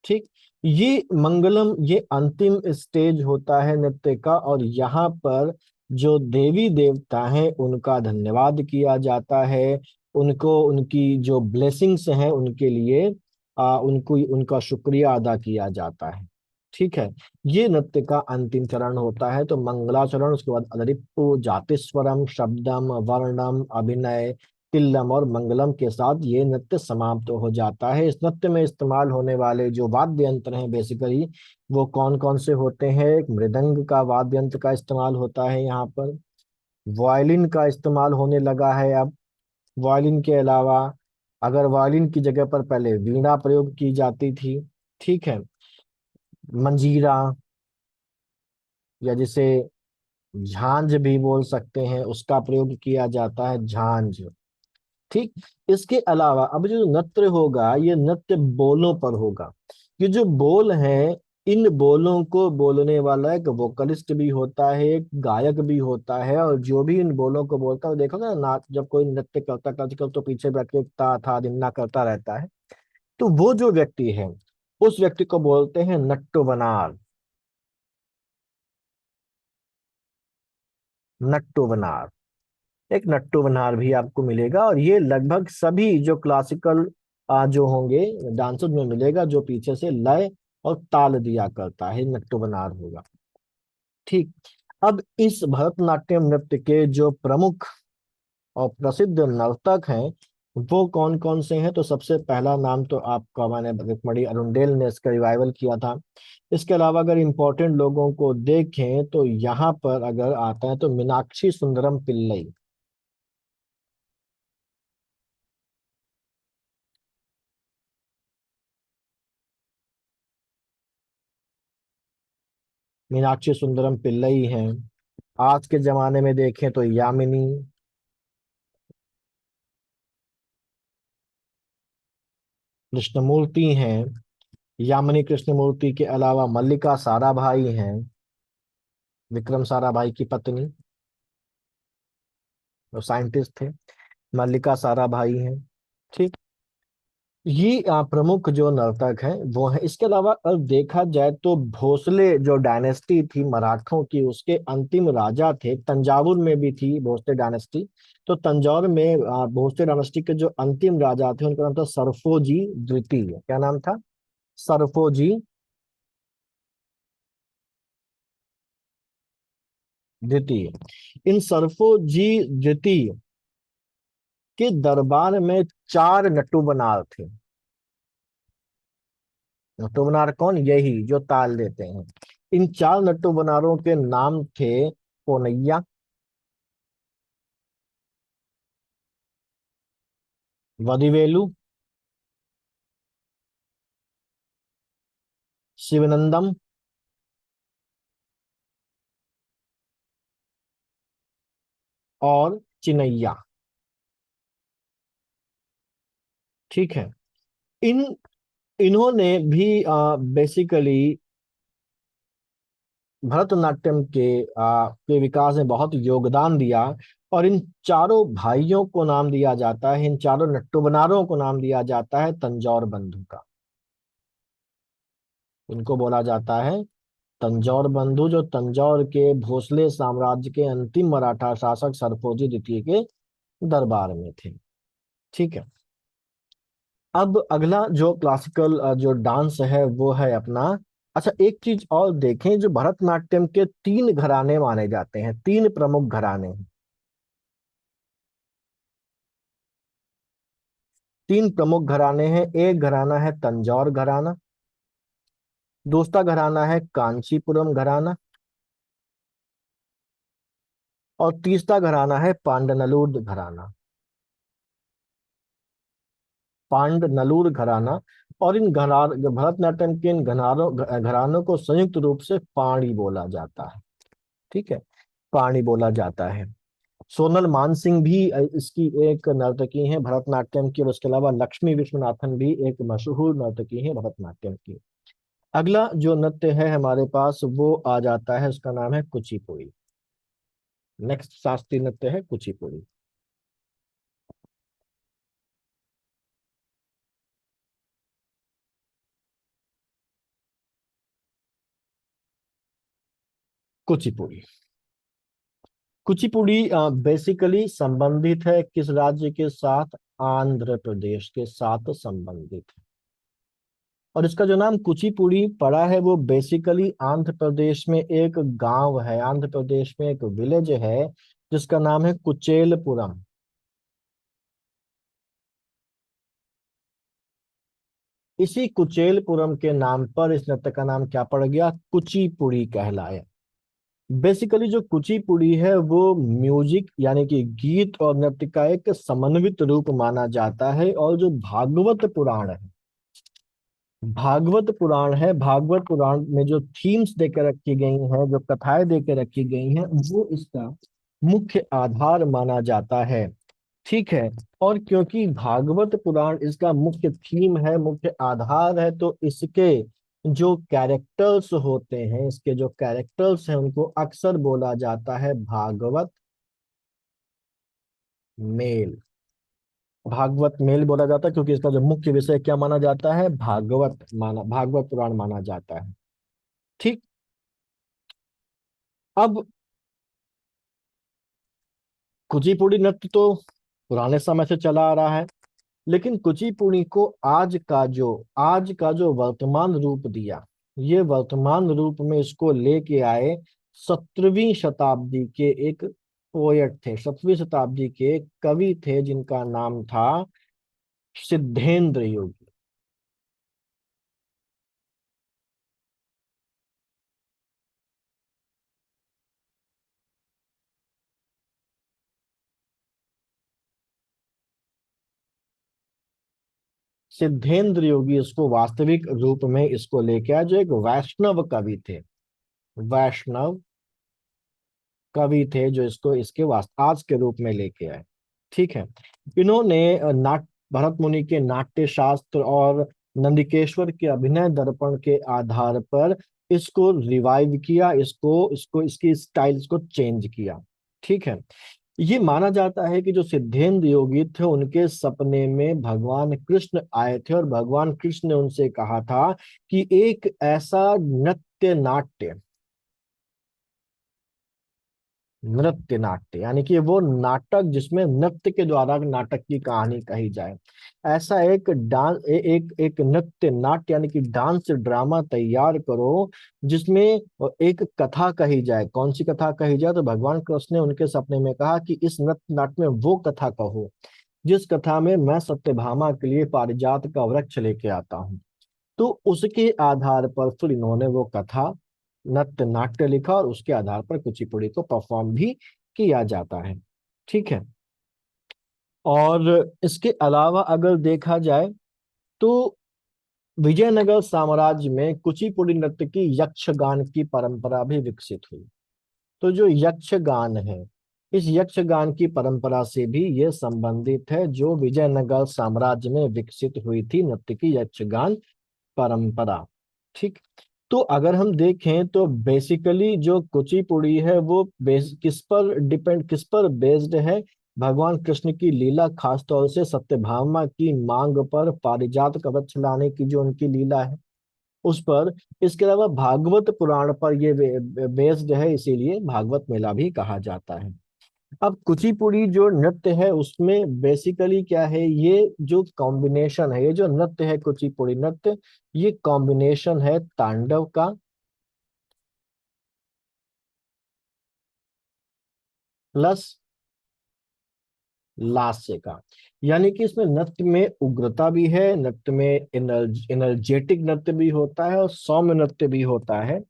ठीक। ये मंगलम ये अंतिम स्टेज होता है नृत्य का और यहाँ पर जो देवी देवता हैं उनका धन्यवाद किया जाता है। उनको उनकी जो ब्लेसिंग्स हैं उनके लिए उनको उनका शुक्रिया अदा किया जाता है। ठीक है। ये नृत्य का अंतिम चरण होता है। तो मंगलाचरण, उसके बाद अलरिप्पु, जातिस्वरम, शब्दम, वर्णम, अभिनय, तिल्लम और मंगलम के साथ ये नृत्य समाप्त हो जाता है। इस नृत्य में इस्तेमाल होने वाले जो वाद्य यंत्र हैं बेसिकली वो कौन कौन से होते हैं? एक मृदंग का वाद्य यंत्र का इस्तेमाल होता है यहाँ पर। वायलिन का इस्तेमाल होने लगा है अब। वायलिन के अलावा अगर वायलिन की जगह पर पहले वीणा प्रयोग की जाती थी, ठीक है, मंजीरा, या जिसे झांझ भी बोल सकते हैं, उसका प्रयोग किया जाता है, झांझ। ठीक। इसके अलावा अब जो नृत्य होगा, ये नृत्य बोलों पर होगा। ये जो बोल हैं, इन बोलों को बोलने वाला एक वोकलिस्ट भी होता है, एक गायक भी होता है, और जो भी इन बोलों को बोलता है, देखोगे ना, नाच जब कोई नृत्य करता करता तो पीछे बैठ के ता था दिन्ना करता रहता है। तो वो जो व्यक्ति है, उस व्यक्ति को बोलते हैं नट्टो बनार। नट्टो बनार, एक नट्टू बन्हार भी आपको मिलेगा, और ये लगभग सभी जो क्लासिकल जो होंगे डांसर में मिलेगा, जो पीछे से लय और ताल दिया करता है, नट्टू बन्हार होगा। ठीक। अब इस भरतनाट्यम नृत्य के जो प्रमुख और प्रसिद्ध नर्तक हैं, वो कौन कौन से हैं? तो सबसे पहला नाम तो आपका, मैंने रुक्मणी अरुंडेल ने इसका रिवाइवल किया था। इसके अलावा अगर इम्पोर्टेंट लोगों को देखें तो यहाँ पर अगर आता है तो मीनाक्षी सुंदरम पिल्लई। मीनाक्षी सुंदरम पिल्लई हैं। आज के जमाने में देखें तो यामिनी, कृष्णमूर्ति हैं। यामिनी कृष्णमूर्ति के अलावा मल्लिका साराभाई हैं, विक्रम साराभाई की पत्नी, वो साइंटिस्ट थे। मल्लिका साराभाई हैं। ठीक। ये प्रमुख जो नर्तक हैं वो हैं। इसके अलावा अगर देखा जाए तो भोसले जो डायनेस्टी थी मराठों की, उसके अंतिम राजा थे, तंजावुर में भी थी भोसले डायनेस्टी। तो तंजौर में भोसले डायनेस्टी के जो अंतिम राजा थे, उनका नाम था सरफोजी द्वितीय। क्या नाम था? सरफोजी द्वितीय। इन सरफोजी द्वितीय के दरबार में चार नट्टू बनार थे। नट्टू बनार कौन? यही जो ताल देते हैं। इन चार नट्टू बनारों के नाम थे पोनैया, वदिवेलु, शिवनंदम, और चिनैया। ठीक है। इन इन्होंने भी बेसिकली भरतनाट्यम के विकास में बहुत योगदान दिया। और इन चारों भाइयों को नाम दिया जाता है, इन चारों नट्टू बनारों को नाम दिया जाता है तंजौर बंधु का। इनको बोला जाता है तंजौर बंधु, जो तंजौर के भोसले साम्राज्य के अंतिम मराठा शासक सरफोजी द्वितीय के दरबार में थे। ठीक है। अब अगला जो क्लासिकल जो डांस है वो है अपना। अच्छा, एक चीज और देखें, जो भरतनाट्यम के तीन घराने माने जाते हैं, तीन प्रमुख घराने हैं। तीन प्रमुख घराने हैं। एक घराना है तंजौर घराना, दूसरा घराना है कांचीपुरम घराना, और तीसरा घराना है पांडनलूर घराना। पांडनलूर घराना। और इन भरतनाट्यम के इन घरानों को संयुक्त रूप से पाणी बोला जाता है। ठीक है, पाणी बोला जाता है। सोनल मानसिंह भी इसकी एक नर्तकी है भरतनाट्यम की, और उसके अलावा लक्ष्मी विश्वनाथन भी एक मशहूर नर्तकी है भरतनाट्यम की। अगला जो नृत्य है हमारे पास वो आ जाता है, उसका नाम है कुचिपुड़ी। नेक्स्ट शास्त्रीय नृत्य है कुचिपुड़ी। कुचिपुड़ी। कुचिपुड़ी बेसिकली संबंधित है किस राज्य के साथ? आंध्र प्रदेश के साथ संबंधित है। और इसका जो नाम कुचिपुड़ी पड़ा है, वो बेसिकली आंध्र प्रदेश में एक गांव है, आंध्र प्रदेश में एक विलेज है, जिसका नाम है कुचेलपुरम। इसी कुचेलपुरम के नाम पर इस नृत्य का नाम क्या पड़ गया? कुचिपुड़ी कहलाया। बेसिकली जो कुचिपुड़ी है वो म्यूजिक यानी कि गीत और नृत्य का एक समन्वित रूप माना जाता है। और जो भागवत पुराण है, भागवत पुराण में जो थीम्स देकर रखी गई हैं, जो कथाएं देकर रखी गई हैं, वो इसका मुख्य आधार माना जाता है। ठीक है। और क्योंकि भागवत पुराण इसका मुख्य थीम है, मुख्य आधार है, तो इसके जो कैरेक्टर्स होते हैं, इसके जो कैरेक्टर्स हैं, उनको अक्सर बोला जाता है भागवत मेल। भागवत मेल बोला जाता है क्योंकि इसका जो मुख्य विषय क्या माना जाता है, भागवत पुराण माना जाता है। ठीक। अब कुचिपुड़ी नृत्य तो पुराने समय से चला आ रहा है, लेकिन कुचिपुड़ी को आज का जो वर्तमान रूप दिया, ये वर्तमान रूप में इसको लेके आए 17वीं शताब्दी के एक पोएट थे, 17वीं शताब्दी के एक कवि थे, जिनका नाम था सिद्धेंद्र योगी। सिद्धेंद्र योगी इसको वास्तविक रूप में इसको लेके आए, जो एक वैष्णव कवि थे। वैष्णव कवि थे जो इसको इसके आज के रूप में लेके आए। ठीक है। इन्होंने भरत मुनि के नाट्य शास्त्र और नंदिकेश्वर के अभिनय दर्पण के आधार पर इसको रिवाइव किया, इसको इसको इसकी स्टाइल्स को चेंज किया। ठीक है। ये माना जाता है कि जो सिद्धेंद्र योगी थे, उनके सपने में भगवान कृष्ण आए थे और भगवान कृष्ण ने उनसे कहा था कि एक ऐसा नाट्य नृत्य नाट्य यानी कि वो नाटक जिसमें नृत्य के द्वारा नाटक की कहानी कही जाए, ऐसा एक एक नृत्य नाट्य यानी कि डांस ड्रामा तैयार करो, जिसमें एक कथा कही जाए। कौन सी कथा कही जाए? तो भगवान कृष्ण ने उनके सपने में कहा कि इस नृत्य नाट्य में वो कथा कहो जिस कथा में मैं सत्यभामा के लिए पारिजात का वृक्ष लेके आता हूँ। तो उसके आधार पर फिर इन्होंने वो कथा नृत्य नाट्य लिखा और उसके आधार पर कुचिपुड़ी को परफॉर्म भी किया जाता है। ठीक है। और इसके अलावा अगर देखा जाए तो विजयनगर साम्राज्य में कुचिपुड़ी नृत्य की यक्षगान की परंपरा भी विकसित हुई। तो जो यक्षगान है, इस यक्षगान की परंपरा से भी ये संबंधित है, जो विजयनगर साम्राज्य में विकसित हुई थी नृत्य की यक्षगान परंपरा। ठीक। तो अगर हम देखें तो बेसिकली जो कुचिपुड़ी है वो किस पर बेस्ड है? भगवान कृष्ण की लीला, खासतौर से सत्यभामा की मांग पर पारिजात का वृक्ष लाने की जो उनकी लीला है, उस पर। इसके अलावा भागवत पुराण पर ये बेस्ड है, इसीलिए भागवत मेला भी कहा जाता है। अब कुचिपुड़ी जो नृत्य है उसमें बेसिकली क्या है, ये जो कॉम्बिनेशन है, ये जो नृत्य है कुचिपुड़ी नृत्य, ये कॉम्बिनेशन है तांडव का प्लस लास्य का। यानी कि इसमें नृत्य में उग्रता भी है, नृत्य में एनर्जेटिक नृत्य भी होता है और सौम्य नृत्य भी होता है।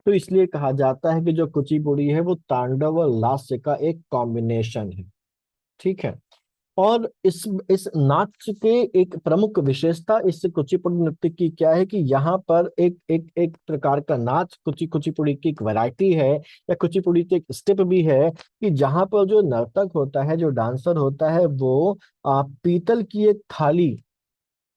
तो इसलिए कहा जाता है कि जो कुचिपुड़ी है वो तांडव और लास्य का एक कॉम्बिनेशन है। ठीक है। और इस नाच के एक प्रमुख विशेषता इस कुचिपुड़ी नृत्य की क्या है कि यहाँ पर एक प्रकार का नाच, कुचिपुड़ी की एक वैरायटी है या कुचिपुड़ी की एक स्टेप भी है कि जहाँ पर जो नर्तक होता है, जो डांसर होता है, वो पीतल की एक थाली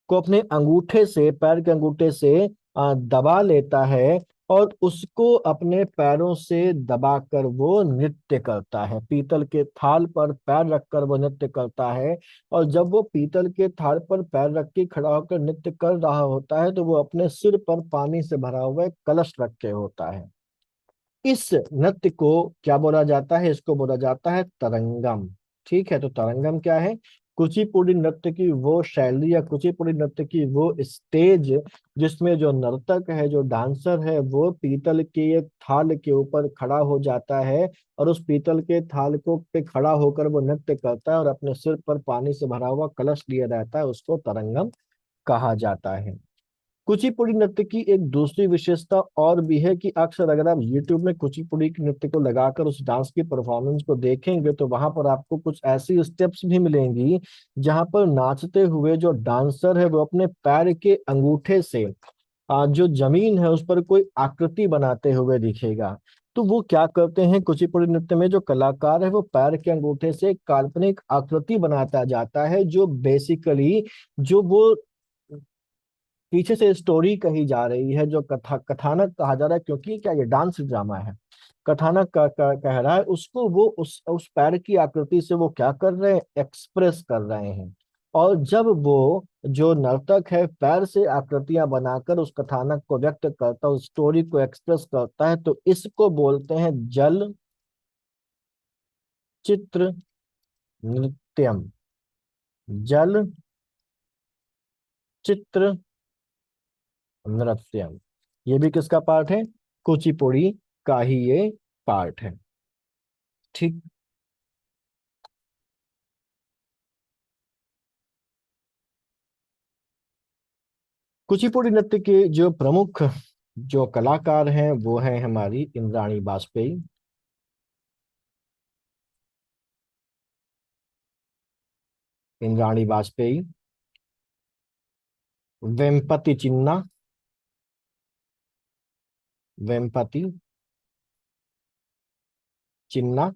को अपने अंगूठे से, पैर के अंगूठे से दबा लेता है और उसको अपने पैरों से दबाकर वो नृत्य करता है। पीतल के थाल पर पैर रखकर वो नृत्य करता है। और जब वो पीतल के थाल पर पैर रख के खड़ा होकर नृत्य कर रहा होता है, तो वो अपने सिर पर पानी से भरा हुआ एक कलश रखे होता है। इस नृत्य को क्या बोला जाता है? इसको बोला जाता है तरंगम। ठीक है। तो तरंगम क्या है? कुचिपुड़ी नृत्य की वो शैली या कुचिपुड़ी नृत्य की वो स्टेज, जिसमें जो नर्तक है, जो डांसर है, वो पीतल के एक थाल के ऊपर खड़ा हो जाता है और उस पीतल के थाल को पे खड़ा होकर वो नृत्य करता है और अपने सिर पर पानी से भरा हुआ कलश लिए रहता है, उसको तरंगम कहा जाता है। कुचिपुड़ी नृत्य की एक दूसरी विशेषता और भी है कि अक्सर अगर आप YouTube में कुचिपुड़ी के नृत्य को लगाकर उस डांस की परफॉर्मेंस को देखेंगे तो वहां पर आपको कुछ ऐसी स्टेप्स भी मिलेंगी जहां पर नाचते हुए जो डांसर है वो अपने पैर के अंगूठे से जो जमीन है उस पर कोई आकृति बनाते हुए दिखेगा। तो वो क्या करते हैं, कुचिपुड़ी नृत्य में जो कलाकार है वो पैर के अंगूठे से एक काल्पनिक आकृति बनाता जाता है, जो बेसिकली जो वो पीछे से स्टोरी कही जा रही है, जो कथानक कहा जा रहा है, क्योंकि क्या ये डांस ड्रामा है। कथानक कह रहा है उसको, वो उस पैर की आकृति से वो क्या कर रहे हैं, एक्सप्रेस कर रहे हैं। और जब वो जो नर्तक है पैर से आकृतियां बनाकर उस कथानक को व्यक्त करता है, उस स्टोरी को एक्सप्रेस करता है, तो इसको बोलते हैं जल चित्र नृत्यम। जल चित्र नृत्यम, ये भी किसका पार्ट है, कुचिपुड़ी का ही ये पार्ट है। ठीक। कुचिपुड़ी नृत्य के जो प्रमुख जो कलाकार हैं वो है हमारी इंद्राणी वाजपेयी। इंद्राणी वाजपेयी, वेम्पति चिन्ना, वेम्पति चिन्ना,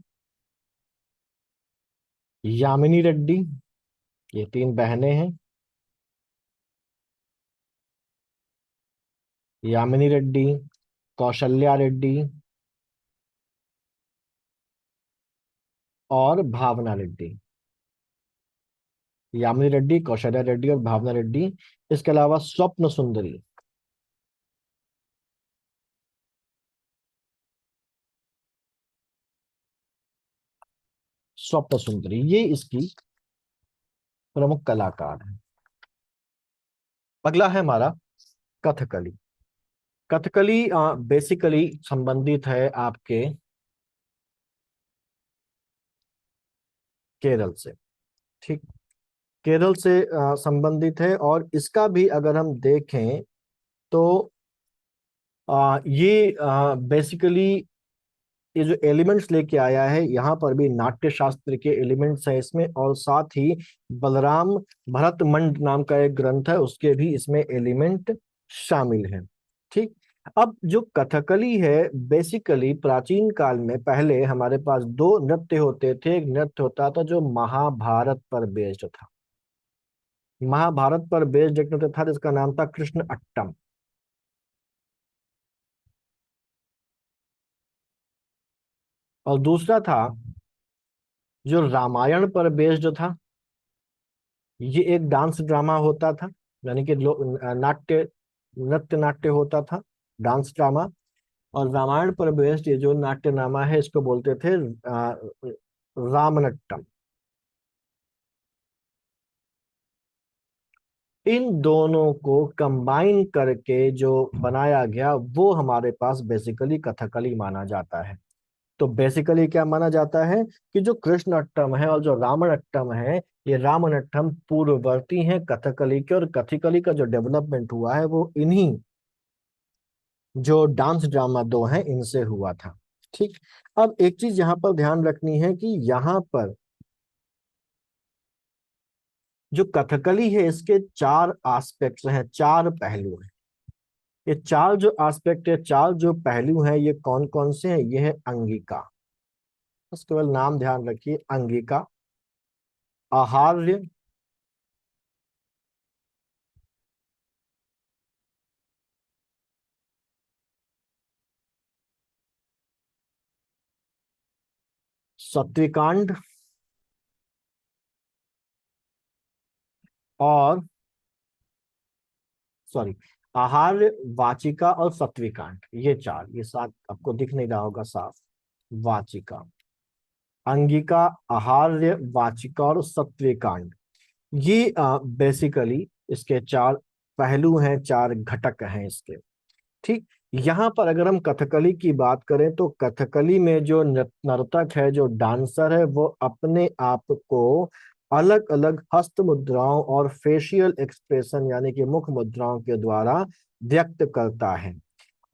यामिनी रेड्डी, ये तीन बहनें हैं। यामिनी रेड्डी, कौशल्या रेड्डी और भावना रेड्डी। यामिनी रेड्डी, कौशल्या रेड्डी और भावना रेड्डी। इसके अलावा स्वप्न सुंदरी। स्वप्न सुंदरी ये इसकी प्रमुख कलाकार है। अगला है हमारा कथकली। कथकली बेसिकली संबंधित है आपके केरल से। ठीक। केरल से संबंधित है, और इसका भी अगर हम देखें तो ये बेसिकली ये जो एलिमेंट्स लेके आया है, यहाँ पर भी नाट्य शास्त्र के एलिमेंट्स हैं इसमें, और साथ ही बलराम भरत मंड नाम का एक ग्रंथ है उसके भी इसमें एलिमेंट शामिल हैं। ठीक। अब जो कथकली है, बेसिकली प्राचीन काल में पहले हमारे पास दो नृत्य होते थे। एक नृत्य होता था जो महाभारत पर बेस्ड था। महाभारत पर बेस्ड एक नृत्य था जिसका नाम था कृष्ण अट्टम। और दूसरा था जो रामायण पर बेस्ड था। ये एक डांस ड्रामा होता था, यानी कि नाट्य नृत्य नाट्य होता था, डांस ड्रामा। और रामायण पर बेस्ड ये जो नाट्यनामा है इसको बोलते थे रामनट्टम। इन दोनों को कंबाइन करके जो बनाया गया वो हमारे पास बेसिकली कथकली माना जाता है। तो बेसिकली क्या माना जाता है कि जो कृष्ण अट्टम है और जो रामन अट्टम है, ये रामन अट्टम पूर्ववर्ती हैं कथकली के, और कथकली का जो डेवलपमेंट हुआ है वो इन्हीं जो डांस ड्रामा दो हैं इनसे हुआ था। ठीक। अब एक चीज यहाँ पर ध्यान रखनी है कि यहाँ पर जो कथकली है इसके चार एस्पेक्ट्स हैं, चार पहलू हैं। ये चार जो एस्पेक्ट है, चार जो पहलू हैं, ये कौन कौन से हैं, ये है अंगिका। बस केवल नाम ध्यान रखिए, अंगिका, आहार्य, सत्विकांड और सॉरी, आहार्य, वाचिका और सत्विकांड, ये चार, ये सात आपको दिख नहीं रहा होगा साफ। वाचिका, अंगिका, आहार्य, वाचिका और सत्विकांड, ये बेसिकली इसके चार पहलू हैं, चार घटक हैं इसके। ठीक। यहाँ पर अगर हम कथकली की बात करें तो कथकली में जो नर्तक है, जो डांसर है, वो अपने आप को अलग अलग हस्त मुद्राओं और फेशियल एक्सप्रेशन यानी कि मुख मुद्राओं के द्वारा व्यक्त करता है।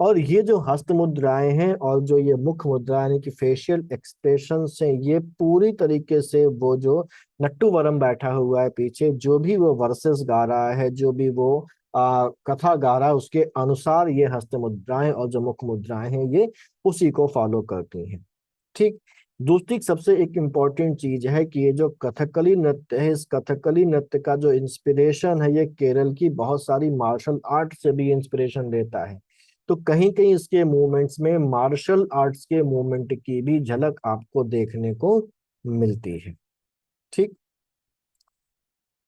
और ये जो हस्त मुद्राएं हैं और जो ये मुख मुद्रा यानी कि फेशियल एक्सप्रेशन से, ये पूरी तरीके से वो जो नट्टू वरम बैठा हुआ है पीछे, जो भी वो वर्सेस गा रहा है, जो भी वो कथा गा रहा है, उसके अनुसार ये हस्त मुद्राएं और जो मुख मुद्राएं हैं ये उसी को फॉलो करती हैं। ठीक। दूसरी सबसे एक इम्पॉर्टेंट चीज है कि ये जो कथकली नृत्य है, इस कथकली नृत्य का जो इंस्पिरेशन है, ये केरल की बहुत सारी मार्शल आर्ट से भी इंस्पिरेशन लेता है। तो कहीं कहीं इसके मूवमेंट्स में मार्शल आर्ट्स के मूवमेंट की भी झलक आपको देखने को मिलती है। ठीक।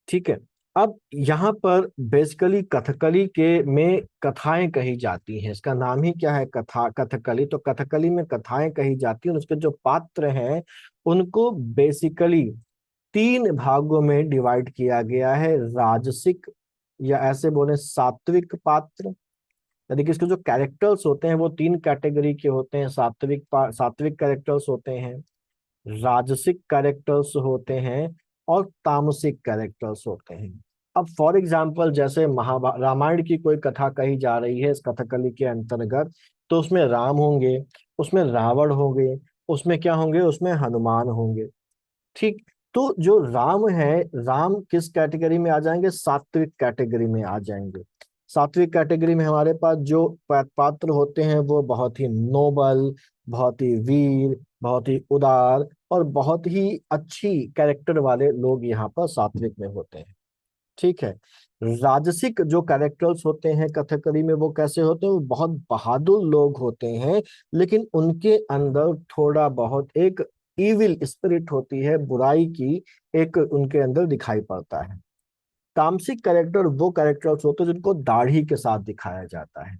ठीक है। अब यहाँ पर बेसिकली कथकली के में कथाएं कही जाती हैं, इसका नाम ही क्या है, कथा, कथकली। तो कथकली में कथाएं कही जाती हैं, और उसके जो पात्र हैं उनको बेसिकली तीन भागों में डिवाइड किया गया है। राजसिक, या ऐसे बोले सात्विक पात्र, यानी कि इसके जो कैरेक्टर्स होते हैं वो तीन कैटेगरी के होते हैं। सात्विक कैरेक्टर्स होते हैं, राजसिक कैरेक्टर्स होते हैं, और तामसिक कैरेक्टर्स होते हैं। अब फॉर एग्जाम्पल जैसे महाभारत रामायण की कोई कथा कही जा रही है इस कथकली के अंतर्गत, तो उसमें राम होंगे, उसमें रावण होंगे, उसमें क्या होंगे, उसमें हनुमान होंगे। ठीक। तो जो राम है, राम किस कैटेगरी में आ जाएंगे, सात्विक कैटेगरी में आ जाएंगे। सात्विक कैटेगरी में हमारे पास जो पात्र होते हैं वो बहुत ही नोबल, बहुत ही वीर, बहुत ही उदार और बहुत ही अच्छी कैरेक्टर वाले लोग यहाँ पर सात्विक में होते हैं। ठीक है। राजसिक जो कैरेक्टर्स होते हैं कथकली में, वो कैसे होते हैं, वो बहुत बहादुर लोग होते हैं, लेकिन उनके अंदर थोड़ा बहुत एक इविल स्पिरिट होती है, बुराई की एक उनके अंदर दिखाई पड़ता है। तामसिक कैरेक्टर वो कैरेक्टर्स होते हैं जिनको दाढ़ी के साथ दिखाया जाता है।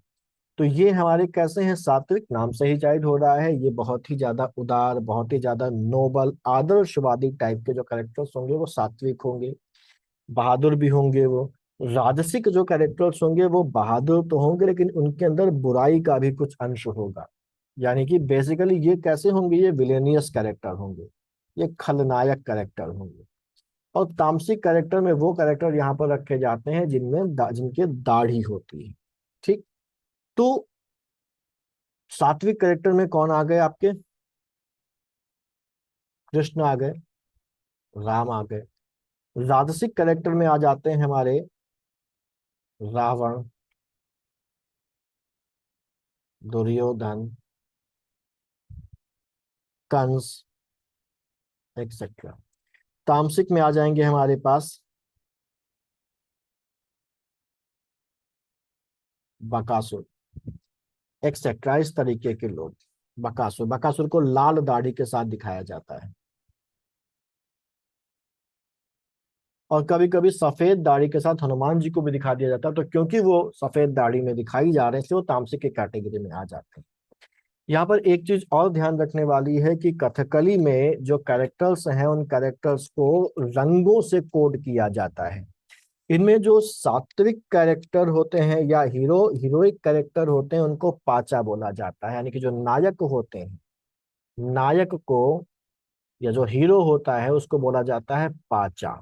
तो ये हमारे कैसे हैं, सात्विक, नाम से ही जाहिर हो रहा है, ये बहुत ही ज्यादा उदार, बहुत ही ज्यादा नोबल, आदर्शवादी टाइप के जो कैरेक्टर्स होंगे वो सात्विक होंगे, बहादुर भी होंगे वो। राजसिक जो कैरेक्टर्स होंगे वो बहादुर तो होंगे, लेकिन उनके अंदर बुराई का भी कुछ अंश होगा। यानी कि बेसिकली ये कैसे होंगे, ये विलेनियस कैरेक्टर होंगे, ये खलनायक कैरेक्टर होंगे। और तामसिक कैरेक्टर में वो कैरेक्टर यहाँ पर रखे जाते हैं जिनके दाढ़ी होती है। ठीक। तो सात्विक कैरेक्टर में कौन आ गए आपके, कृष्ण आ गए, राम आ गए। राजसिक कैरेक्टर में आ जाते हैं हमारे रावण, दुर्योधन, कंस, एक्सेट्रा। तामसिक में आ जाएंगे हमारे पास बकासुर, एक्सेट्रा, इस तरीके के लोग। बकासुर, बकासुर को लाल दाढ़ी के साथ दिखाया जाता है, और कभी कभी सफेद दाढ़ी के साथ हनुमान जी को भी दिखा दिया जाता है। तो क्योंकि वो सफेद दाढ़ी में दिखाई जा रहे हैं, इसलिए वो तामसिक की कैटेगरी में आ जाते हैं। यहाँ पर एक चीज और ध्यान रखने वाली है कि कथकली में जो कैरेक्टर्स हैं उन कैरेक्टर्स को रंगों से कोड किया जाता है। इनमें जो सात्विक कैरेक्टर होते हैं या हीरोइक कैरेक्टर होते हैं उनको पाचा बोला जाता है, यानी कि जो नायक होते हैं, नायक को या जो हीरो होता है उसको बोला जाता है पाचा।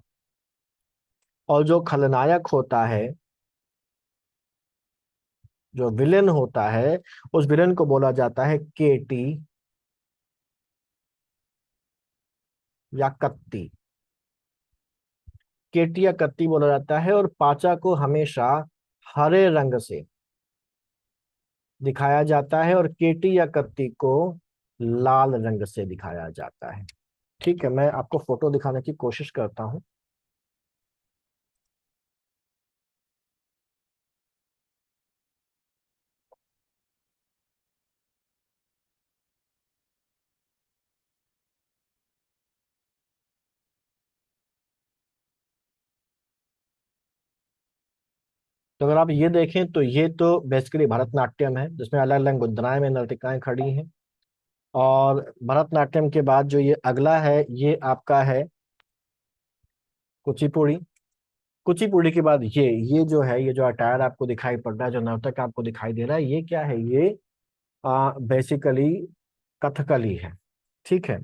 और जो खलनायक होता है, जो विलेन होता है, उस विलेन को बोला जाता है केटी या कत्ती। केटी या कत्ती बोला जाता है, और पाचा को हमेशा हरे रंग से दिखाया जाता है, और केटी या कत्ती को लाल रंग से दिखाया जाता है। ठीक है, मैं आपको फोटो दिखाने की कोशिश करता हूँ। तो अगर आप ये देखें तो ये तो बेसिकली भरतनाट्यम है, जिसमें अलग अलग मुद्राएं में नर्तिकाएं खड़ी हैं। और भरतनाट्यम के बाद जो ये अगला है ये आपका है कुचिपुड़ी। कुचिपुड़ी के बाद ये जो है, ये जो अटायर आपको दिखाई पड़ रहा है, जो नर्तक आपको दिखाई दे रहा है, ये क्या है, ये बेसिकली कथकली है। ठीक है,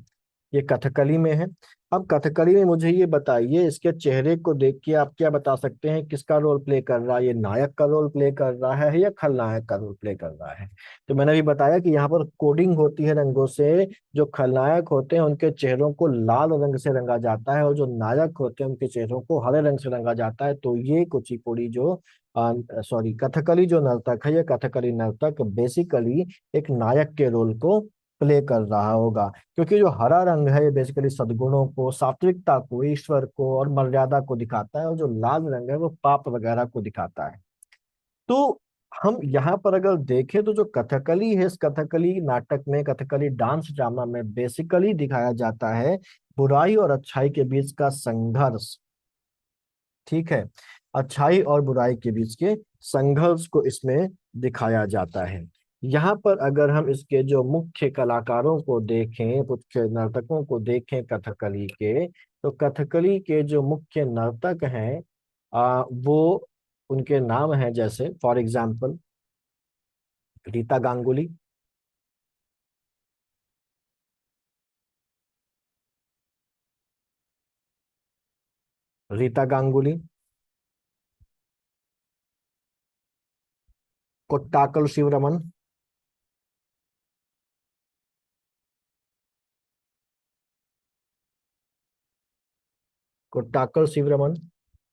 ये कथकली में है। अब कथकली में मुझे ये बताइए, इसके चेहरे को देख के आप क्या बता सकते हैं किसका रोल प्ले कर रहा है? ये नायक का रोल प्ले कर रहा है या खलनायक का रोल प्ले कर रहा है? तो मैंने भी बताया कि यहाँ पर कोडिंग होती है रंगों से। जो खलनायक होते हैं उनके चेहरों को लाल रंग से रंगा जाता है, और जो नायक होते हैं उनके चेहरों को हरे रंग से रंगा जाता है। तो ये कुचिपुड़ी जो सॉरी कथकली जो नर्तक है, ये कथकली नर्तक बेसिकली एक नायक के रोल को प्ले कर रहा होगा। क्योंकि जो हरा रंग है ये बेसिकली सद्गुणों को, सात्विकता को, ईश्वर को और मर्यादा को दिखाता है, और जो लाल रंग है वो पाप वगैरह को दिखाता है। तो हम यहाँ पर अगर देखें तो जो कथकली है, इस कथकली नाटक में, कथकली डांस ड्रामा में बेसिकली दिखाया जाता है बुराई और अच्छाई के बीच का संघर्ष। ठीक है, अच्छाई और बुराई के बीच के संघर्ष को इसमें दिखाया जाता है। यहाँ पर अगर हम इसके जो मुख्य कलाकारों को देखें, मुख्य नर्तकों को देखें कथकली के, तो कथकली के जो मुख्य नर्तक हैं वो, उनके नाम हैं जैसे फॉर एग्जाम्पल रीता गांगुली, रीता गांगुली, कोट्टाकल शिवरमन, कोट्टाकल शिवरमन,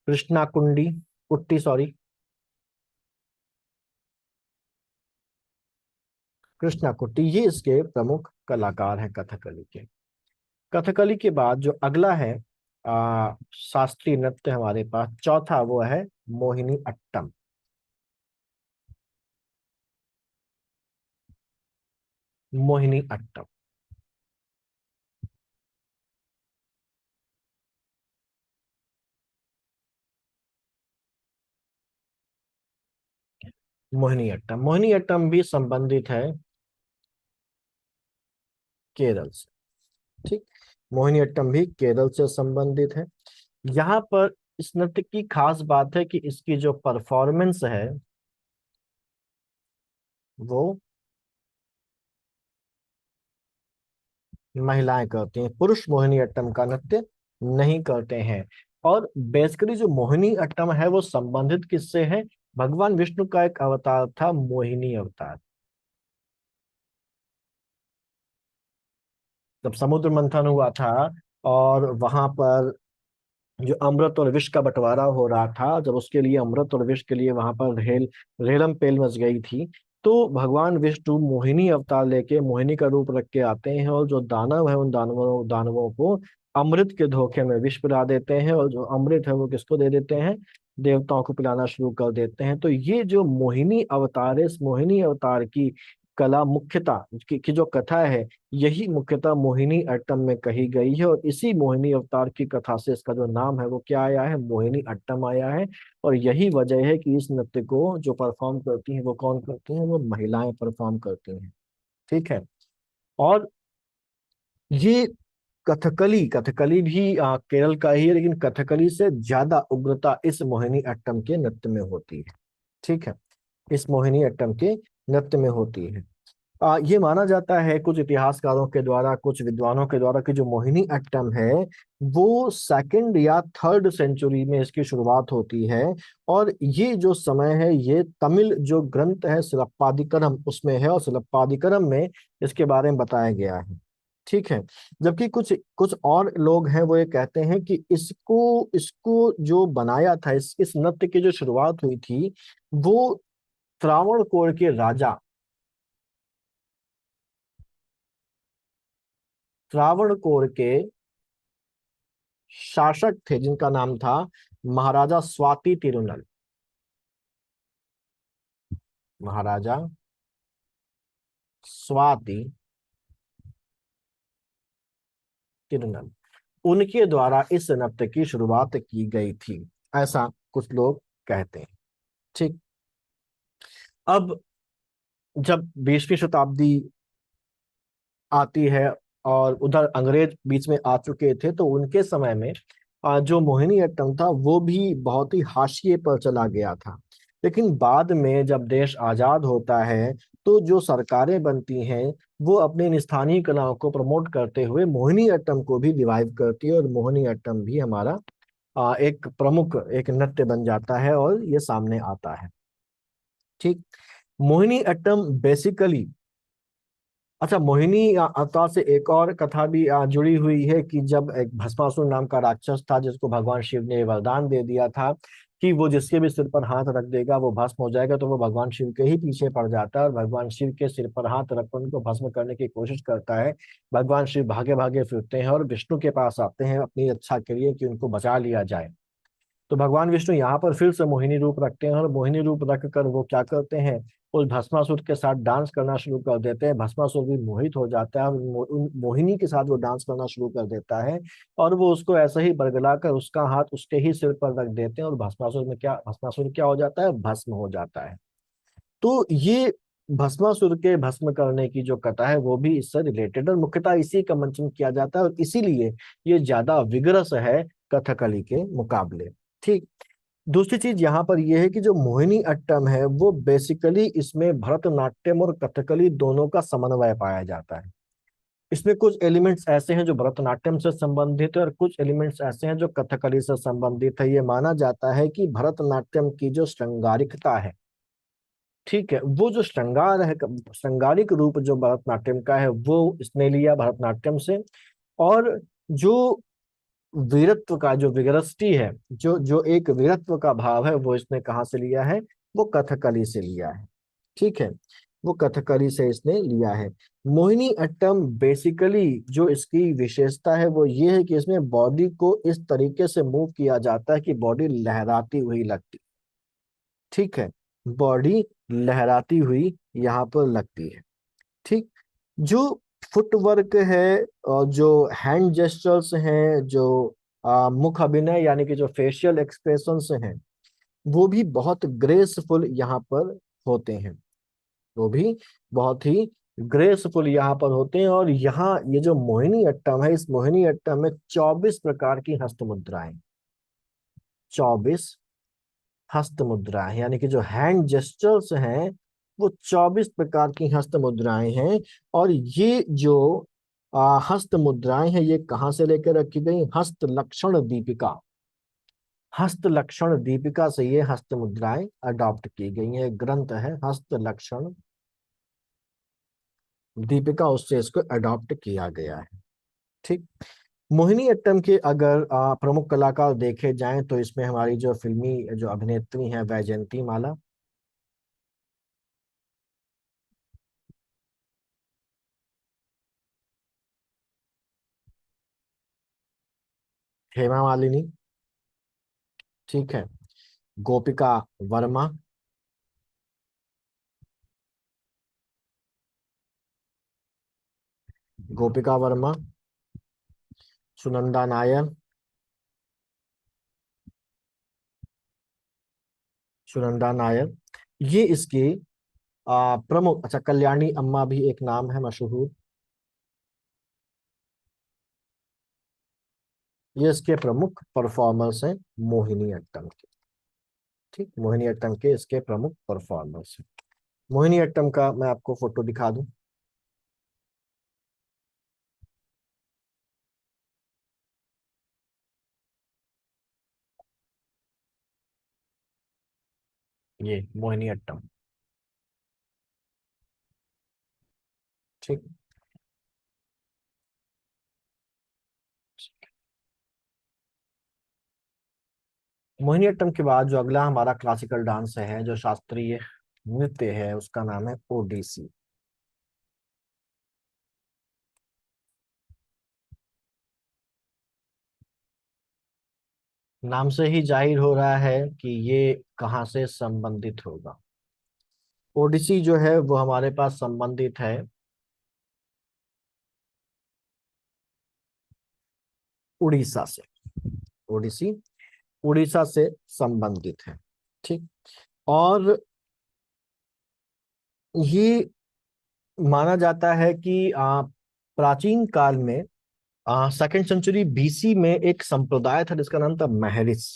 कृष्णा कुंडी कुट्टी सॉरी, कृष्णा कुट्टी, ये इसके प्रमुख कलाकार हैं कथकली के। कथकली के बाद जो अगला है शास्त्रीय नृत्य हमारे पास चौथा, वो है मोहिनी अट्टम। मोहिनी अट्टम, मोहिनी अट्टम, मोहिनी अट्टम भी संबंधित है केरल से। ठीक, मोहिनी अट्टम भी केरल से संबंधित है। यहाँ पर इस नृत्य की खास बात है कि इसकी जो परफॉर्मेंस है वो महिलाएं करती हैं, पुरुष मोहिनी अट्टम का नृत्य नहीं करते हैं। और बेसिकली जो मोहिनी अट्टम है वो संबंधित किससे है? भगवान विष्णु का एक अवतार था मोहिनी अवतार। जब समुद्र मंथन हुआ था और वहां पर जो अमृत और विष का बंटवारा हो रहा था, जब उसके लिए अमृत और विष के लिए वहां पर रेलम पेल मच गई थी, तो भगवान विष्णु मोहिनी अवतार लेके मोहिनी का रूप रख के आते हैं, और जो दानव है उन दानवों दानवों को अमृत के धोखे में विष पिला देते हैं, और जो अमृत है वो किसको दे देते हैं? देवताओं को पिलाना शुरू कर देते हैं। तो ये जो मोहिनी अवतार है, इस मोहिनी अवतार की कला मुख्यतः की जो कथा है, यही मुख्यतः मोहिनी अट्टम में कही गई है, और इसी मोहिनी अवतार की कथा से इसका जो नाम है वो क्या आया है? मोहिनी अट्टम आया है। और यही वजह है कि इस नृत्य को जो परफॉर्म करती हैं वो कौन करती हैं? वो महिलाएं परफॉर्म करती हैं। ठीक है। और ये कथकली, कथकली भी केरल का ही है, लेकिन कथकली से ज्यादा उग्रता इस मोहिनी अट्टम के नृत्य में होती है। ठीक है, इस मोहिनी अट्टम के नृत्य में होती है। ये माना जाता है कुछ इतिहासकारों के द्वारा, कुछ विद्वानों के द्वारा, कि जो मोहिनी अट्टम है वो सेकंड या थर्ड सेंचुरी में इसकी शुरुआत होती है। और ये जो समय है ये तमिल जो ग्रंथ है सिलप्पादिकरम उसमें है, और सिलप्पादिकरम में इसके बारे में बताया गया है। ठीक है। जबकि कुछ कुछ और लोग हैं वो ये कहते हैं कि इसको इसको जो बनाया था, इस नृत्य की जो शुरुआत हुई थी वो त्रावणकोर के राजा, त्रावणकोर के शासक थे जिनका नाम था महाराजा स्वाति तिरुनल। महाराजा स्वाति तिरुनल, उनके द्वारा इस नृत्य की शुरुआत की गई थी, ऐसा कुछ लोग कहते हैं। ठीक। अब जब 20वीं शताब्दी आती है और उधर अंग्रेज बीच में आ चुके थे, तो उनके समय में जो मोहिनी अट्टम था वो भी बहुत ही हाशिए पर चला गया था। लेकिन बाद में जब देश आजाद होता है तो जो सरकारें बनती हैं वो अपने इन स्थानीय कलाओं को प्रमोट करते हुए मोहिनीअट्टम को भी रिवाइव करती है, और मोहिनीअट्टम भी हमारा एक प्रमुख एक नृत्य बन जाता है और ये सामने आता है। ठीक। मोहिनीअट्टम बेसिकली, अच्छा, मोहिनी अवतार से एक और कथा भी जुड़ी हुई है कि जब एक भस्मासुर नाम का राक्षस था जिसको भगवान शिव ने वरदान दे दिया था कि वो जिसके भी सिर पर हाथ रख देगा वो भस्म हो जाएगा, तो वो भगवान शिव के ही पीछे पड़ जाता है और भगवान शिव के सिर पर हाथ रखकर उनको भस्म करने की कोशिश करता है। भगवान शिव भागे भागे फिरते हैं और विष्णु के पास आते हैं अपनी रक्षा के लिए कि उनको बचा लिया जाए। तो भगवान विष्णु यहाँ पर फिर से मोहिनी रूप रखते हैं और मोहिनी रूप रख कर वो क्या करते हैं, उस भस्मासुर के साथ डांस करना शुरू कर देते हैं। भस्मासुर भी मोहित हो जाता है और उन मोहिनी के साथ वो डांस करना शुरू कर देता है, और वो उसको ऐसे ही बरगला कर उसका हाथ उसके ही सिर पर रख देते हैं और भस्मासुर क्या हो जाता है, भस्म हो जाता है। तो ये भस्मासुर के भस्म करने की जो कथा है वो भी इससे रिलेटेड और मुख्यतः इसी का मंचन किया जाता है, और इसीलिए ये ज्यादा विगरस है कथकली के मुकाबले। ठीक। दूसरी चीज यहाँ पर यह है कि जो मोहिनी अट्टम है वो बेसिकली इसमें भरतनाट्यम और कथकली दोनों का समन्वय पाया जाता है। इसमें कुछ एलिमेंट्स ऐसे हैं जो भरतनाट्यम से संबंधित है और कुछ एलिमेंट्स ऐसे हैं जो कथकली से संबंधित है। ये माना जाता है कि भरतनाट्यम की जो श्रृंगारिकता है, ठीक है, वो जो श्रृंगार है, श्रृंगारिक रूप जो भरतनाट्यम का है वो इसने लिया भरतनाट्यम से। और जो वीरत्व का जो विगरस्टी है, जो जो एक वीरत्व का भाव है, वो इसने कहाँ से लिया है, वो कथकली से लिया है। ठीक है, वो कथकली से इसने लिया है। मोहिनी अट्टम बेसिकली जो इसकी विशेषता है वो ये है कि इसमें बॉडी को इस तरीके से मूव किया जाता है कि बॉडी लहराती हुई लगती। ठीक है, बॉडी लहराती हुई यहाँ पर लगती है। ठीक। जो फुटवर्क है और जो हैंड जेस्चर्स हैं, जो मुख अभिनय यानी कि जो फेशियल एक्सप्रेशंस हैं, वो भी बहुत ग्रेसफुल यहाँ पर होते हैं। वो भी बहुत ही ग्रेसफुल यहाँ पर होते हैं। और यहाँ ये जो मोहिनी अट्टम है, इस मोहिनी अट्टम में 24 प्रकार की हस्त मुद्राएं, 24 हस्त मुद्राएं यानी कि जो हैंड जेस्चर्स हैं वो 24 प्रकार की हस्त मुद्राएं हैं। और ये जो हस्त मुद्राएं हैं ये कहाँ से लेकर रखी गई, हस्त लक्षण दीपिका, हस्त लक्षण दीपिका से ये हस्त मुद्राएं अडॉप्ट की गई हैं। ग्रंथ है हस्त लक्षण दीपिका, उससे इसको अडॉप्ट किया गया है। ठीक। मोहिनी अट्टम के अगर प्रमुख कलाकार देखे जाएं तो इसमें हमारी जो फिल्मी जो अभिनेत्री हैं वैजयंती माला, हेमा मालिनी, ठीक है, गोपिका वर्मा, गोपिका वर्मा, सुनंदा नायर, सुनंदा नायर, ये इसकी प्रमुख। अच्छा, कल्याणी अम्मा भी एक नाम है मशहूर। ये इसके प्रमुख परफॉर्मर्स हैं मोहिनी अट्टम के। ठीक, मोहिनी अट्टम के इसके प्रमुख परफॉर्मर्स हैं। मोहिनी अट्टम का मैं आपको फोटो दिखा दूं। ये मोहिनी अट्टम। ठीक। मोहिनीअट्टम के बाद जो अगला हमारा क्लासिकल डांस है, जो शास्त्रीय नृत्य है, उसका नाम है ओडिसी। नाम से ही जाहिर हो रहा है कि ये कहाँ से संबंधित होगा। ओडिसी जो है वो हमारे पास संबंधित है उड़ीसा से। ओडिसी उड़ीसा से संबंधित है। ठीक। और ये माना जाता है कि प्राचीन काल में सेकेंड सेंचुरी बीसी में एक संप्रदाय था जिसका नाम था महरिस।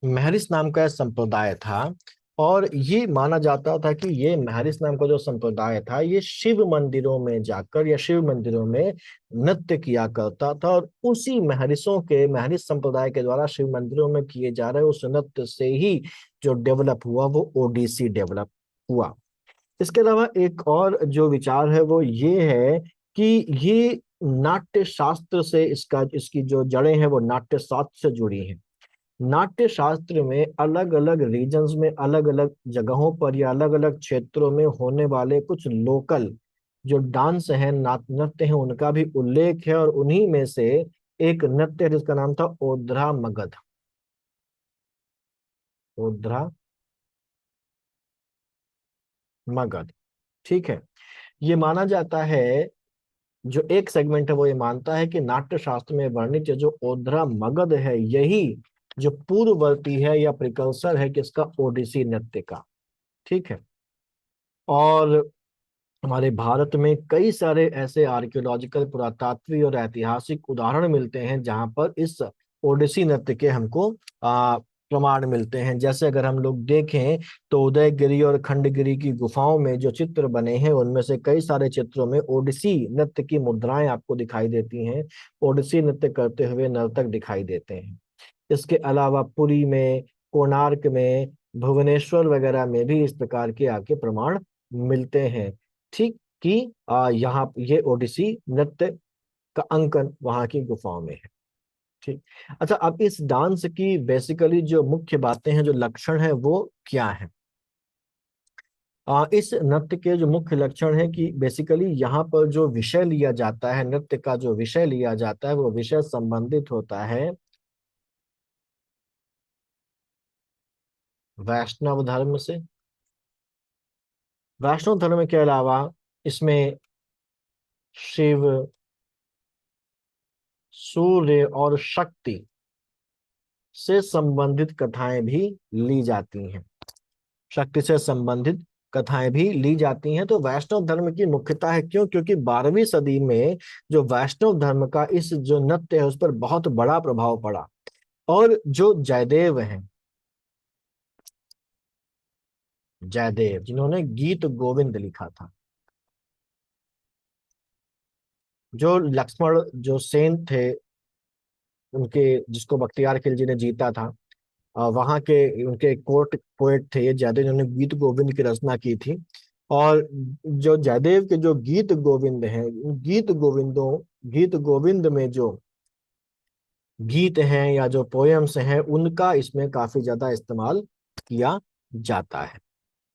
महरिश नाम का संप्रदाय था। और ये माना जाता था कि ये महरिश नाम का जो संप्रदाय था ये शिव मंदिरों में जाकर या शिव मंदिरों में नृत्य किया करता था, और उसी महरिशों के महरिश संप्रदाय के द्वारा शिव मंदिरों में किए जा रहे उस नृत्य से ही जो डेवलप हुआ वो ओडिसी डेवलप हुआ। इसके अलावा एक और जो विचार है वो ये है कि ये नाट्य शास्त्र से इसका इसकी जो जड़ें हैं वो नाट्य शास्त्र से जुड़ी हैं। नाट्य शास्त्र में अलग अलग रीजन्स में अलग अलग जगहों पर या अलग अलग क्षेत्रों में होने वाले कुछ लोकल जो डांस है नृत्य है उनका भी उल्लेख है, और उन्हीं में से एक नृत्य है जिसका नाम था ओद्रा मगध। ओद्रा मगध, ठीक है। ये माना जाता है, जो एक सेगमेंट है वो ये मानता है कि नाट्य शास्त्र में वर्णित ये जो ओद्रा मगध है यही जो पूर्ववर्ती है या प्रिकल्सर है किसका, ओडिसी नृत्य का। ठीक है। और हमारे भारत में कई सारे ऐसे आर्कियोलॉजिकल पुरातात्विक और ऐतिहासिक उदाहरण मिलते हैं जहां पर इस ओडिसी नृत्य के हमको प्रमाण मिलते हैं। जैसे अगर हम लोग देखें तो उदयगिरी और खंडगिरी की गुफाओं में जो चित्र बने हैं उनमें से कई सारे चित्रों में ओडिसी नृत्य की मुद्राएं आपको दिखाई देती हैं। ओडिसी नृत्य करते हुए नर्तक दिखाई देते हैं। इसके अलावा पुरी में, कोणार्क में, भुवनेश्वर वगैरह में भी इस प्रकार के आपके प्रमाण मिलते हैं। ठीक कि यहाँ ये ओडिसी नृत्य का अंकन वहां की गुफाओं में है। ठीक। अच्छा, अब इस डांस की बेसिकली जो मुख्य बातें हैं, जो लक्षण है वो क्या है? इस नृत्य के जो मुख्य लक्षण है कि बेसिकली यहाँ पर जो विषय लिया जाता है, नृत्य का जो विषय लिया जाता है वो विषय संबंधित होता है वैष्णव धर्म से। वैष्णव धर्म के अलावा इसमें शिव, सूर्य और शक्ति से संबंधित कथाएं भी ली जाती हैं। शक्ति से संबंधित कथाएं भी ली जाती हैं। तो वैष्णव धर्म की मुख्यता है, क्यों? क्योंकि 12वीं सदी में जो वैष्णव धर्म का इस जो नृत्य है उस पर बहुत बड़ा प्रभाव पड़ा। और जो जयदेव हैं, जयदेव जिन्होंने गीत गोविंद लिखा था, जो लक्ष्मण जो सेन थे उनके, जिसको बख्तियार खिलजी ने जीता था, वहां के उनके कोर्ट पोएट थे ये जयदेव, जिन्होंने गीत गोविंद की रचना की थी। और जो जयदेव के जो गीत गोविंद हैं, उन गीत गोविंद में जो गीत हैं या जो पोयम्स हैं उनका इसमें काफी ज्यादा इस्तेमाल किया जाता है।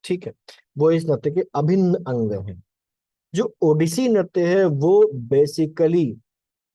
ठीक है। वो इस नृत्य के अभिन्न अंग हैं। जो ओडिसी नृत्य है वो बेसिकली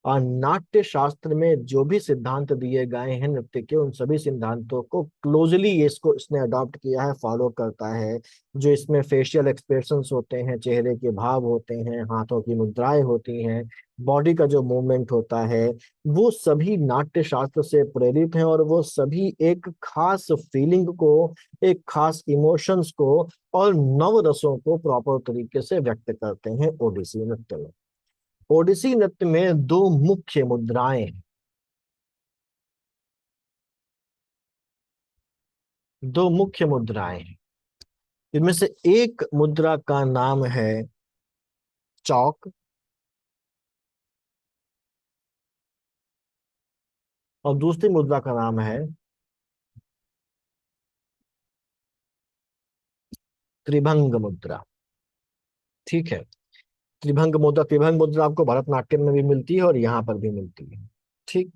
और नाट्य शास्त्र में जो भी सिद्धांत दिए गए हैं नृत्य के, उन सभी सिद्धांतों को क्लोजली इसको इसने अडॉप्ट किया है, फॉलो करता है। जो इसमें फेशियल एक्सप्रेशंस होते हैं, चेहरे के भाव होते हैं, हाथों की मुद्राएं होती हैं, बॉडी का जो मूवमेंट होता है, वो सभी नाट्य शास्त्र से प्रेरित हैं, और वो सभी एक खास फीलिंग को, एक खास इमोशंस को और नव रसों को प्रॉपर तरीके से व्यक्त करते हैं ओडिसी नृत्य में। ओडिसी नृत्य में दो मुख्य मुद्राएं हैं। दो मुख्य मुद्राएं हैं। इनमें से एक मुद्रा का नाम है चौक, और दूसरी मुद्रा का नाम है त्रिभंग मुद्रा। ठीक है। त्रिभंग मुद्रा आपको भरतनाट्यम में भी मिलती है और यहाँ पर भी मिलती है। ठीक।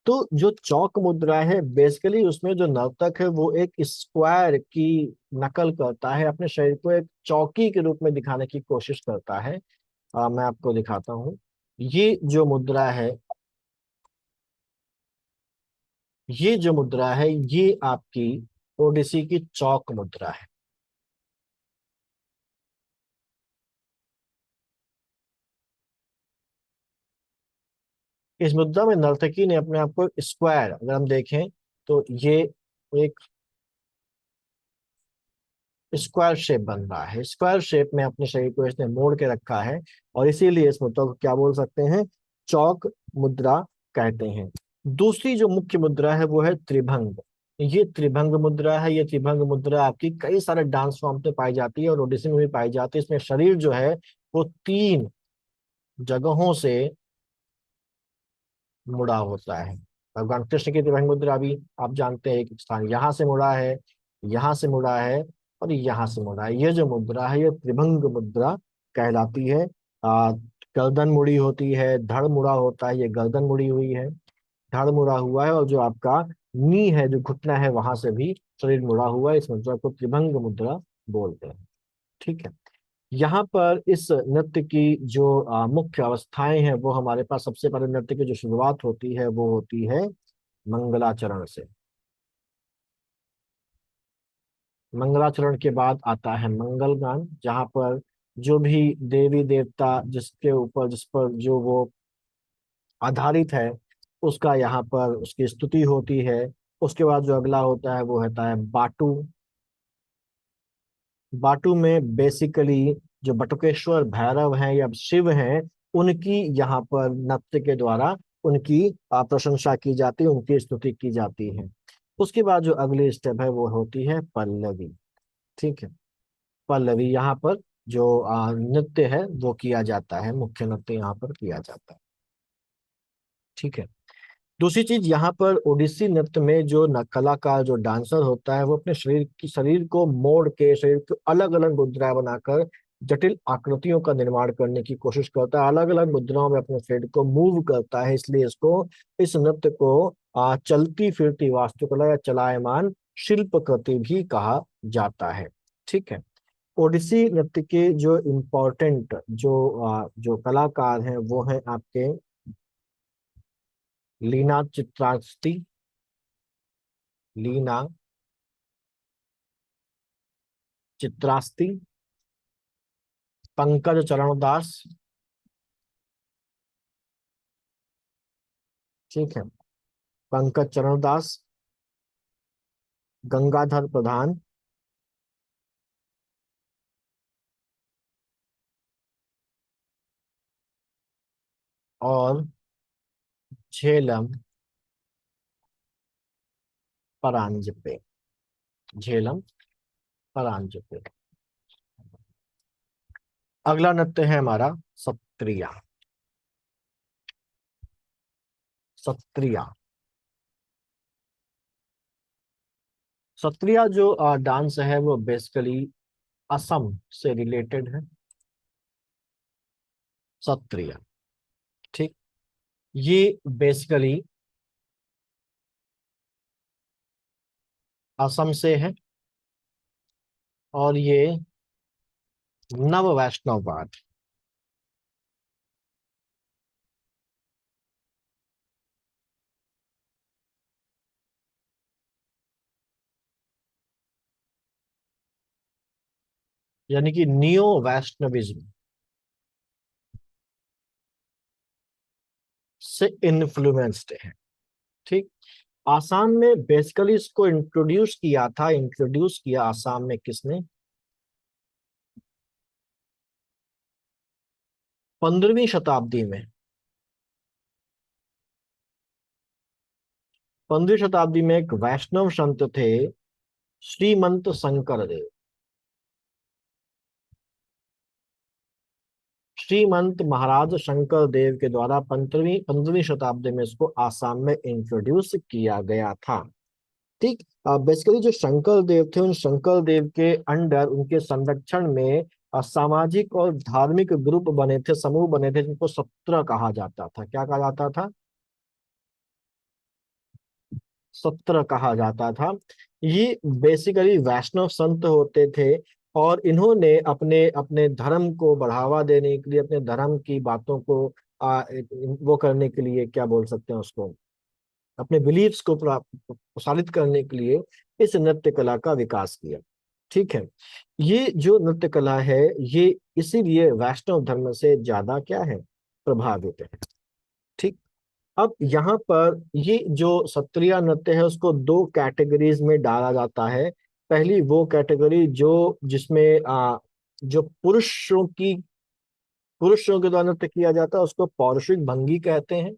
तो जो चौक मुद्रा है बेसिकली उसमें जो नर्तक है वो एक स्क्वायर की नकल करता है, अपने शरीर को एक चौकी के रूप में दिखाने की कोशिश करता है। मैं आपको दिखाता हूँ। ये जो मुद्रा है, ये जो मुद्रा है ये आपकी ओडिसी की चौक मुद्रा है। इस मुद्रा में नर्तकी ने अपने आप को स्क्वायर, अगर हम देखें तो ये एक स्क्वायर शेप बन रहा है। स्क्वायर शेप में अपने शरीर को इसने मोड़ के रखा है, और इसीलिए इस मुद्रा को क्या बोल सकते हैं, चौक मुद्रा कहते हैं। दूसरी जो मुख्य मुद्रा है वो है त्रिभंग। ये त्रिभंग मुद्रा है। ये त्रिभंग मुद्रा आपकी कई सारे डांस फॉर्म पे पाई जाती है और ओडिसी में भी पाई जाती है। इसमें शरीर जो है वो तीन जगहों से मुड़ा होता है। भगवान कृष्ण की त्रिभंग मुद्रा भी आप जानते हैं, एक स्थान यहाँ से मुड़ा है, यहाँ से मुड़ा है और यहाँ से मुड़ा है। ये जो मुद्रा है ये त्रिभंग मुद्रा कहलाती है। गर्दन मुड़ी होती है, धड़ मुड़ा होता है, ये गर्दन मुड़ी हुई है, धड़ मुड़ा हुआ है, और जो आपका नी है, जो घुटना है, वहां से भी शरीर मुड़ा हुआ है। इस मुद्रा को त्रिभंग मुद्रा बोलते हैं। ठीक है। यहाँ पर इस नृत्य की जो मुख्य अवस्थाएं हैं, वो हमारे पास सबसे पहले नृत्य की जो शुरुआत होती है वो होती है मंगलाचरण से। मंगलाचरण के बाद आता है मंगल गान, जहाँ पर जो भी देवी देवता जिसके ऊपर, जिस पर जो वो आधारित है, उसका यहाँ पर उसकी स्तुति होती है। उसके बाद जो अगला होता है वो होता है बाटू। बाटू में बेसिकली जो बटुकेश्वर भैरव हैं या शिव हैं, उनकी यहाँ पर नृत्य के द्वारा उनकी प्रशंसा की जाती है, उनकी स्तुति की जाती है। उसके बाद जो अगली स्टेप है वो होती है पल्लवी। ठीक है। पल्लवी यहाँ पर जो नृत्य है वो किया जाता है, मुख्य नृत्य यहाँ पर किया जाता है। ठीक है। दूसरी चीज, यहाँ पर ओडिसी नृत्य में जो कलाकार, जो डांसर होता है, वो अपने शरीर को मोड़ के, शरीर को अलग अलग मुद्राएं बनाकर जटिल आकृतियों का निर्माण करने की कोशिश करता है, अलग अलग मुद्राओं में अपने शरीर को मूव करता है। इसलिए इसको, इस नृत्य को चलती फिरती वास्तुकला या चलायमान शिल्प कृति भी कहा जाता है। ठीक है। ओडिसी नृत्य के जो इम्पोर्टेंट जो कलाकार हैं वो हैं आपके लीना चित्रास्ती, लीना चित्रास्ती, पंकज चरण दास। ठीक है। पंकज चरण दास, गंगाधर प्रधान, और झेलम परांजपे। झेलम परांजपे। अगला नृत्य है हमारा सत्रिया। सत्रिया। सत्रिया जो डांस है वो बेसिकली असम से रिलेटेड है। सत्रिया। ठीक। ये बेसिकली असम से है, और ये नव वैष्णववाद, यानी कि नियो वैष्णविज्म से इन्फ्लुएंस्ड है। ठीक। आसाम में बेसिकली इसको इंट्रोड्यूस किया आसाम में किसने? 15वीं शताब्दी में। 15वीं शताब्दी में एक वैष्णव संत थे, श्रीमंत शंकर देव। श्रीमंत महाराज शंकर देव के द्वारा 15वीं शताब्दी में इसको आसाम में इंट्रोड्यूस किया गया था। ठीक। बेसिकली जो शंकर देव थे, उन शंकर देव के अंडर, उनके संरक्षण में सामाजिक और धार्मिक ग्रुप बने थे, समूह बने थे, जिनको सत्र कहा जाता था। क्या कहा जाता था? सत्र कहा जाता था। ये बेसिकली वैष्णव संत होते थे, और इन्होंने अपने अपने धर्म को बढ़ावा देने के लिए, अपने धर्म की बातों को वो करने के लिए, क्या बोल सकते हैं उसको, अपने बिलीव्स को प्रसारित करने के लिए इस नृत्य कला का विकास किया। ठीक है। ये जो नृत्य कला है, ये इसीलिए वैष्णव धर्म से ज्यादा क्या है, प्रभावित है। ठीक। अब यहाँ पर ये जो सत्रिया नृत्य है, उसको दो कैटेगरीज में डाला जाता है। पहली वो कैटेगरी जो जिसमें जो पुरुषों के द्वारा नृत्य किया जाता है, उसको पौरुषिक भंगी कहते हैं।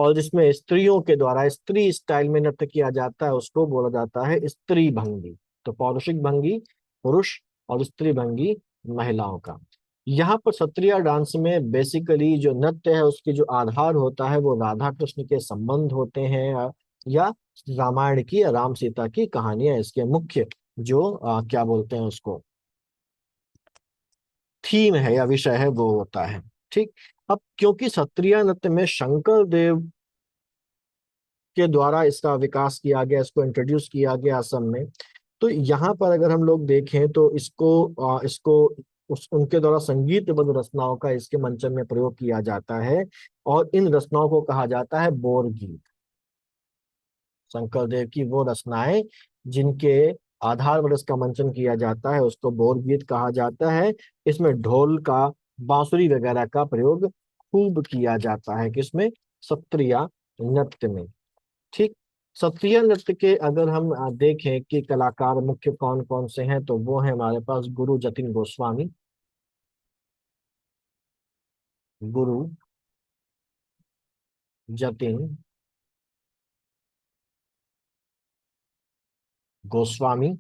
और जिसमें स्त्रियों के द्वारा स्त्री स्टाइल में नृत्य किया जाता है उसको बोला जाता है स्त्री भंगी। तो पौरुषिक भंगी पुरुष और स्त्री भंगी महिलाओं का। यहाँ पर सत्रिया डांस में बेसिकली जो नृत्य है उसकी जो आधार होता है वो राधा कृष्ण के संबंध होते हैं, या रामायण की या राम सीता की कहानियां इसके मुख्य जो क्या बोलते हैं उसको थीम है या विषय है वो होता है। ठीक। अब क्योंकि सत्रिया नृत्य में शंकर देव के द्वारा इसका विकास किया गया, इसको इंट्रोड्यूस किया गया असम में, तो यहाँ पर अगर हम लोग देखें तो इसको उनके द्वारा संगीतबद्ध रचनाओं का इसके मंचन में प्रयोग किया जाता है। और इन रचनाओं को कहा जाता है बोर गीत। शंकर देव की वो रचनाएं जिनके आधार पर इसका मंचन किया जाता है उसको बोर गीत कहा जाता है। इसमें ढोल का बांसुरी वगैरह का प्रयोग खूब किया जाता है किसमें, सत्रिया नृत्य में। ठीक। सत्रिया नृत्य के अगर हम देखें कि कलाकार मुख्य कौन कौन से हैं तो वो है हमारे पास गुरु जतिन गोस्वामी। गुरु जतिन गोस्वामी,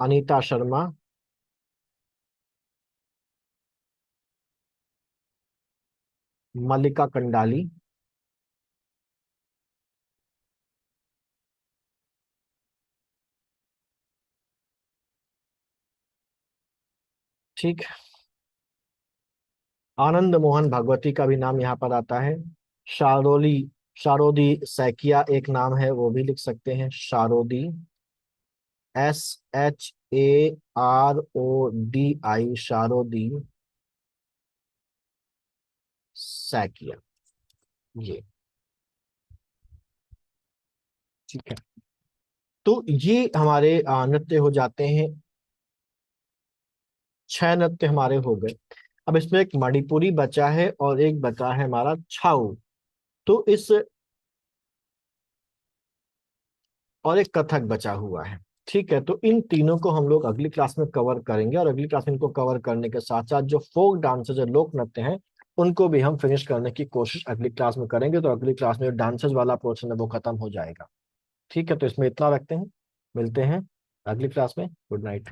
अनीता शर्मा, मल्लिका कंडाली। ठीक। आनंद मोहन भगवती का भी नाम यहाँ पर आता है। शारोली शारोदी सैकिया एक नाम है, वो भी लिख सकते हैं, शारोदी, SHARODI, शारोदी सैकिया। ये ठीक है। तो ये हमारे नृत्य हो जाते हैं, 6 नृत्य हमारे हो गए। अब इसमें एक मणिपुरी बचा है और एक बचा है हमारा छाऊ। तो इस और एक कथक बचा हुआ है। ठीक है। तो इन तीनों को हम लोग अगली क्लास में कवर करेंगे, और अगली क्लास में इनको कवर करने के साथ साथ जो फोक डांसेज जो लोक नृत्य हैं उनको भी हम फिनिश करने की कोशिश अगली क्लास में करेंगे। तो अगली क्लास में जो डांसेज वाला पोर्शन है वो खत्म हो जाएगा। ठीक है। तो इसमें इतना रखते हैं, मिलते हैं अगली क्लास में। Good night.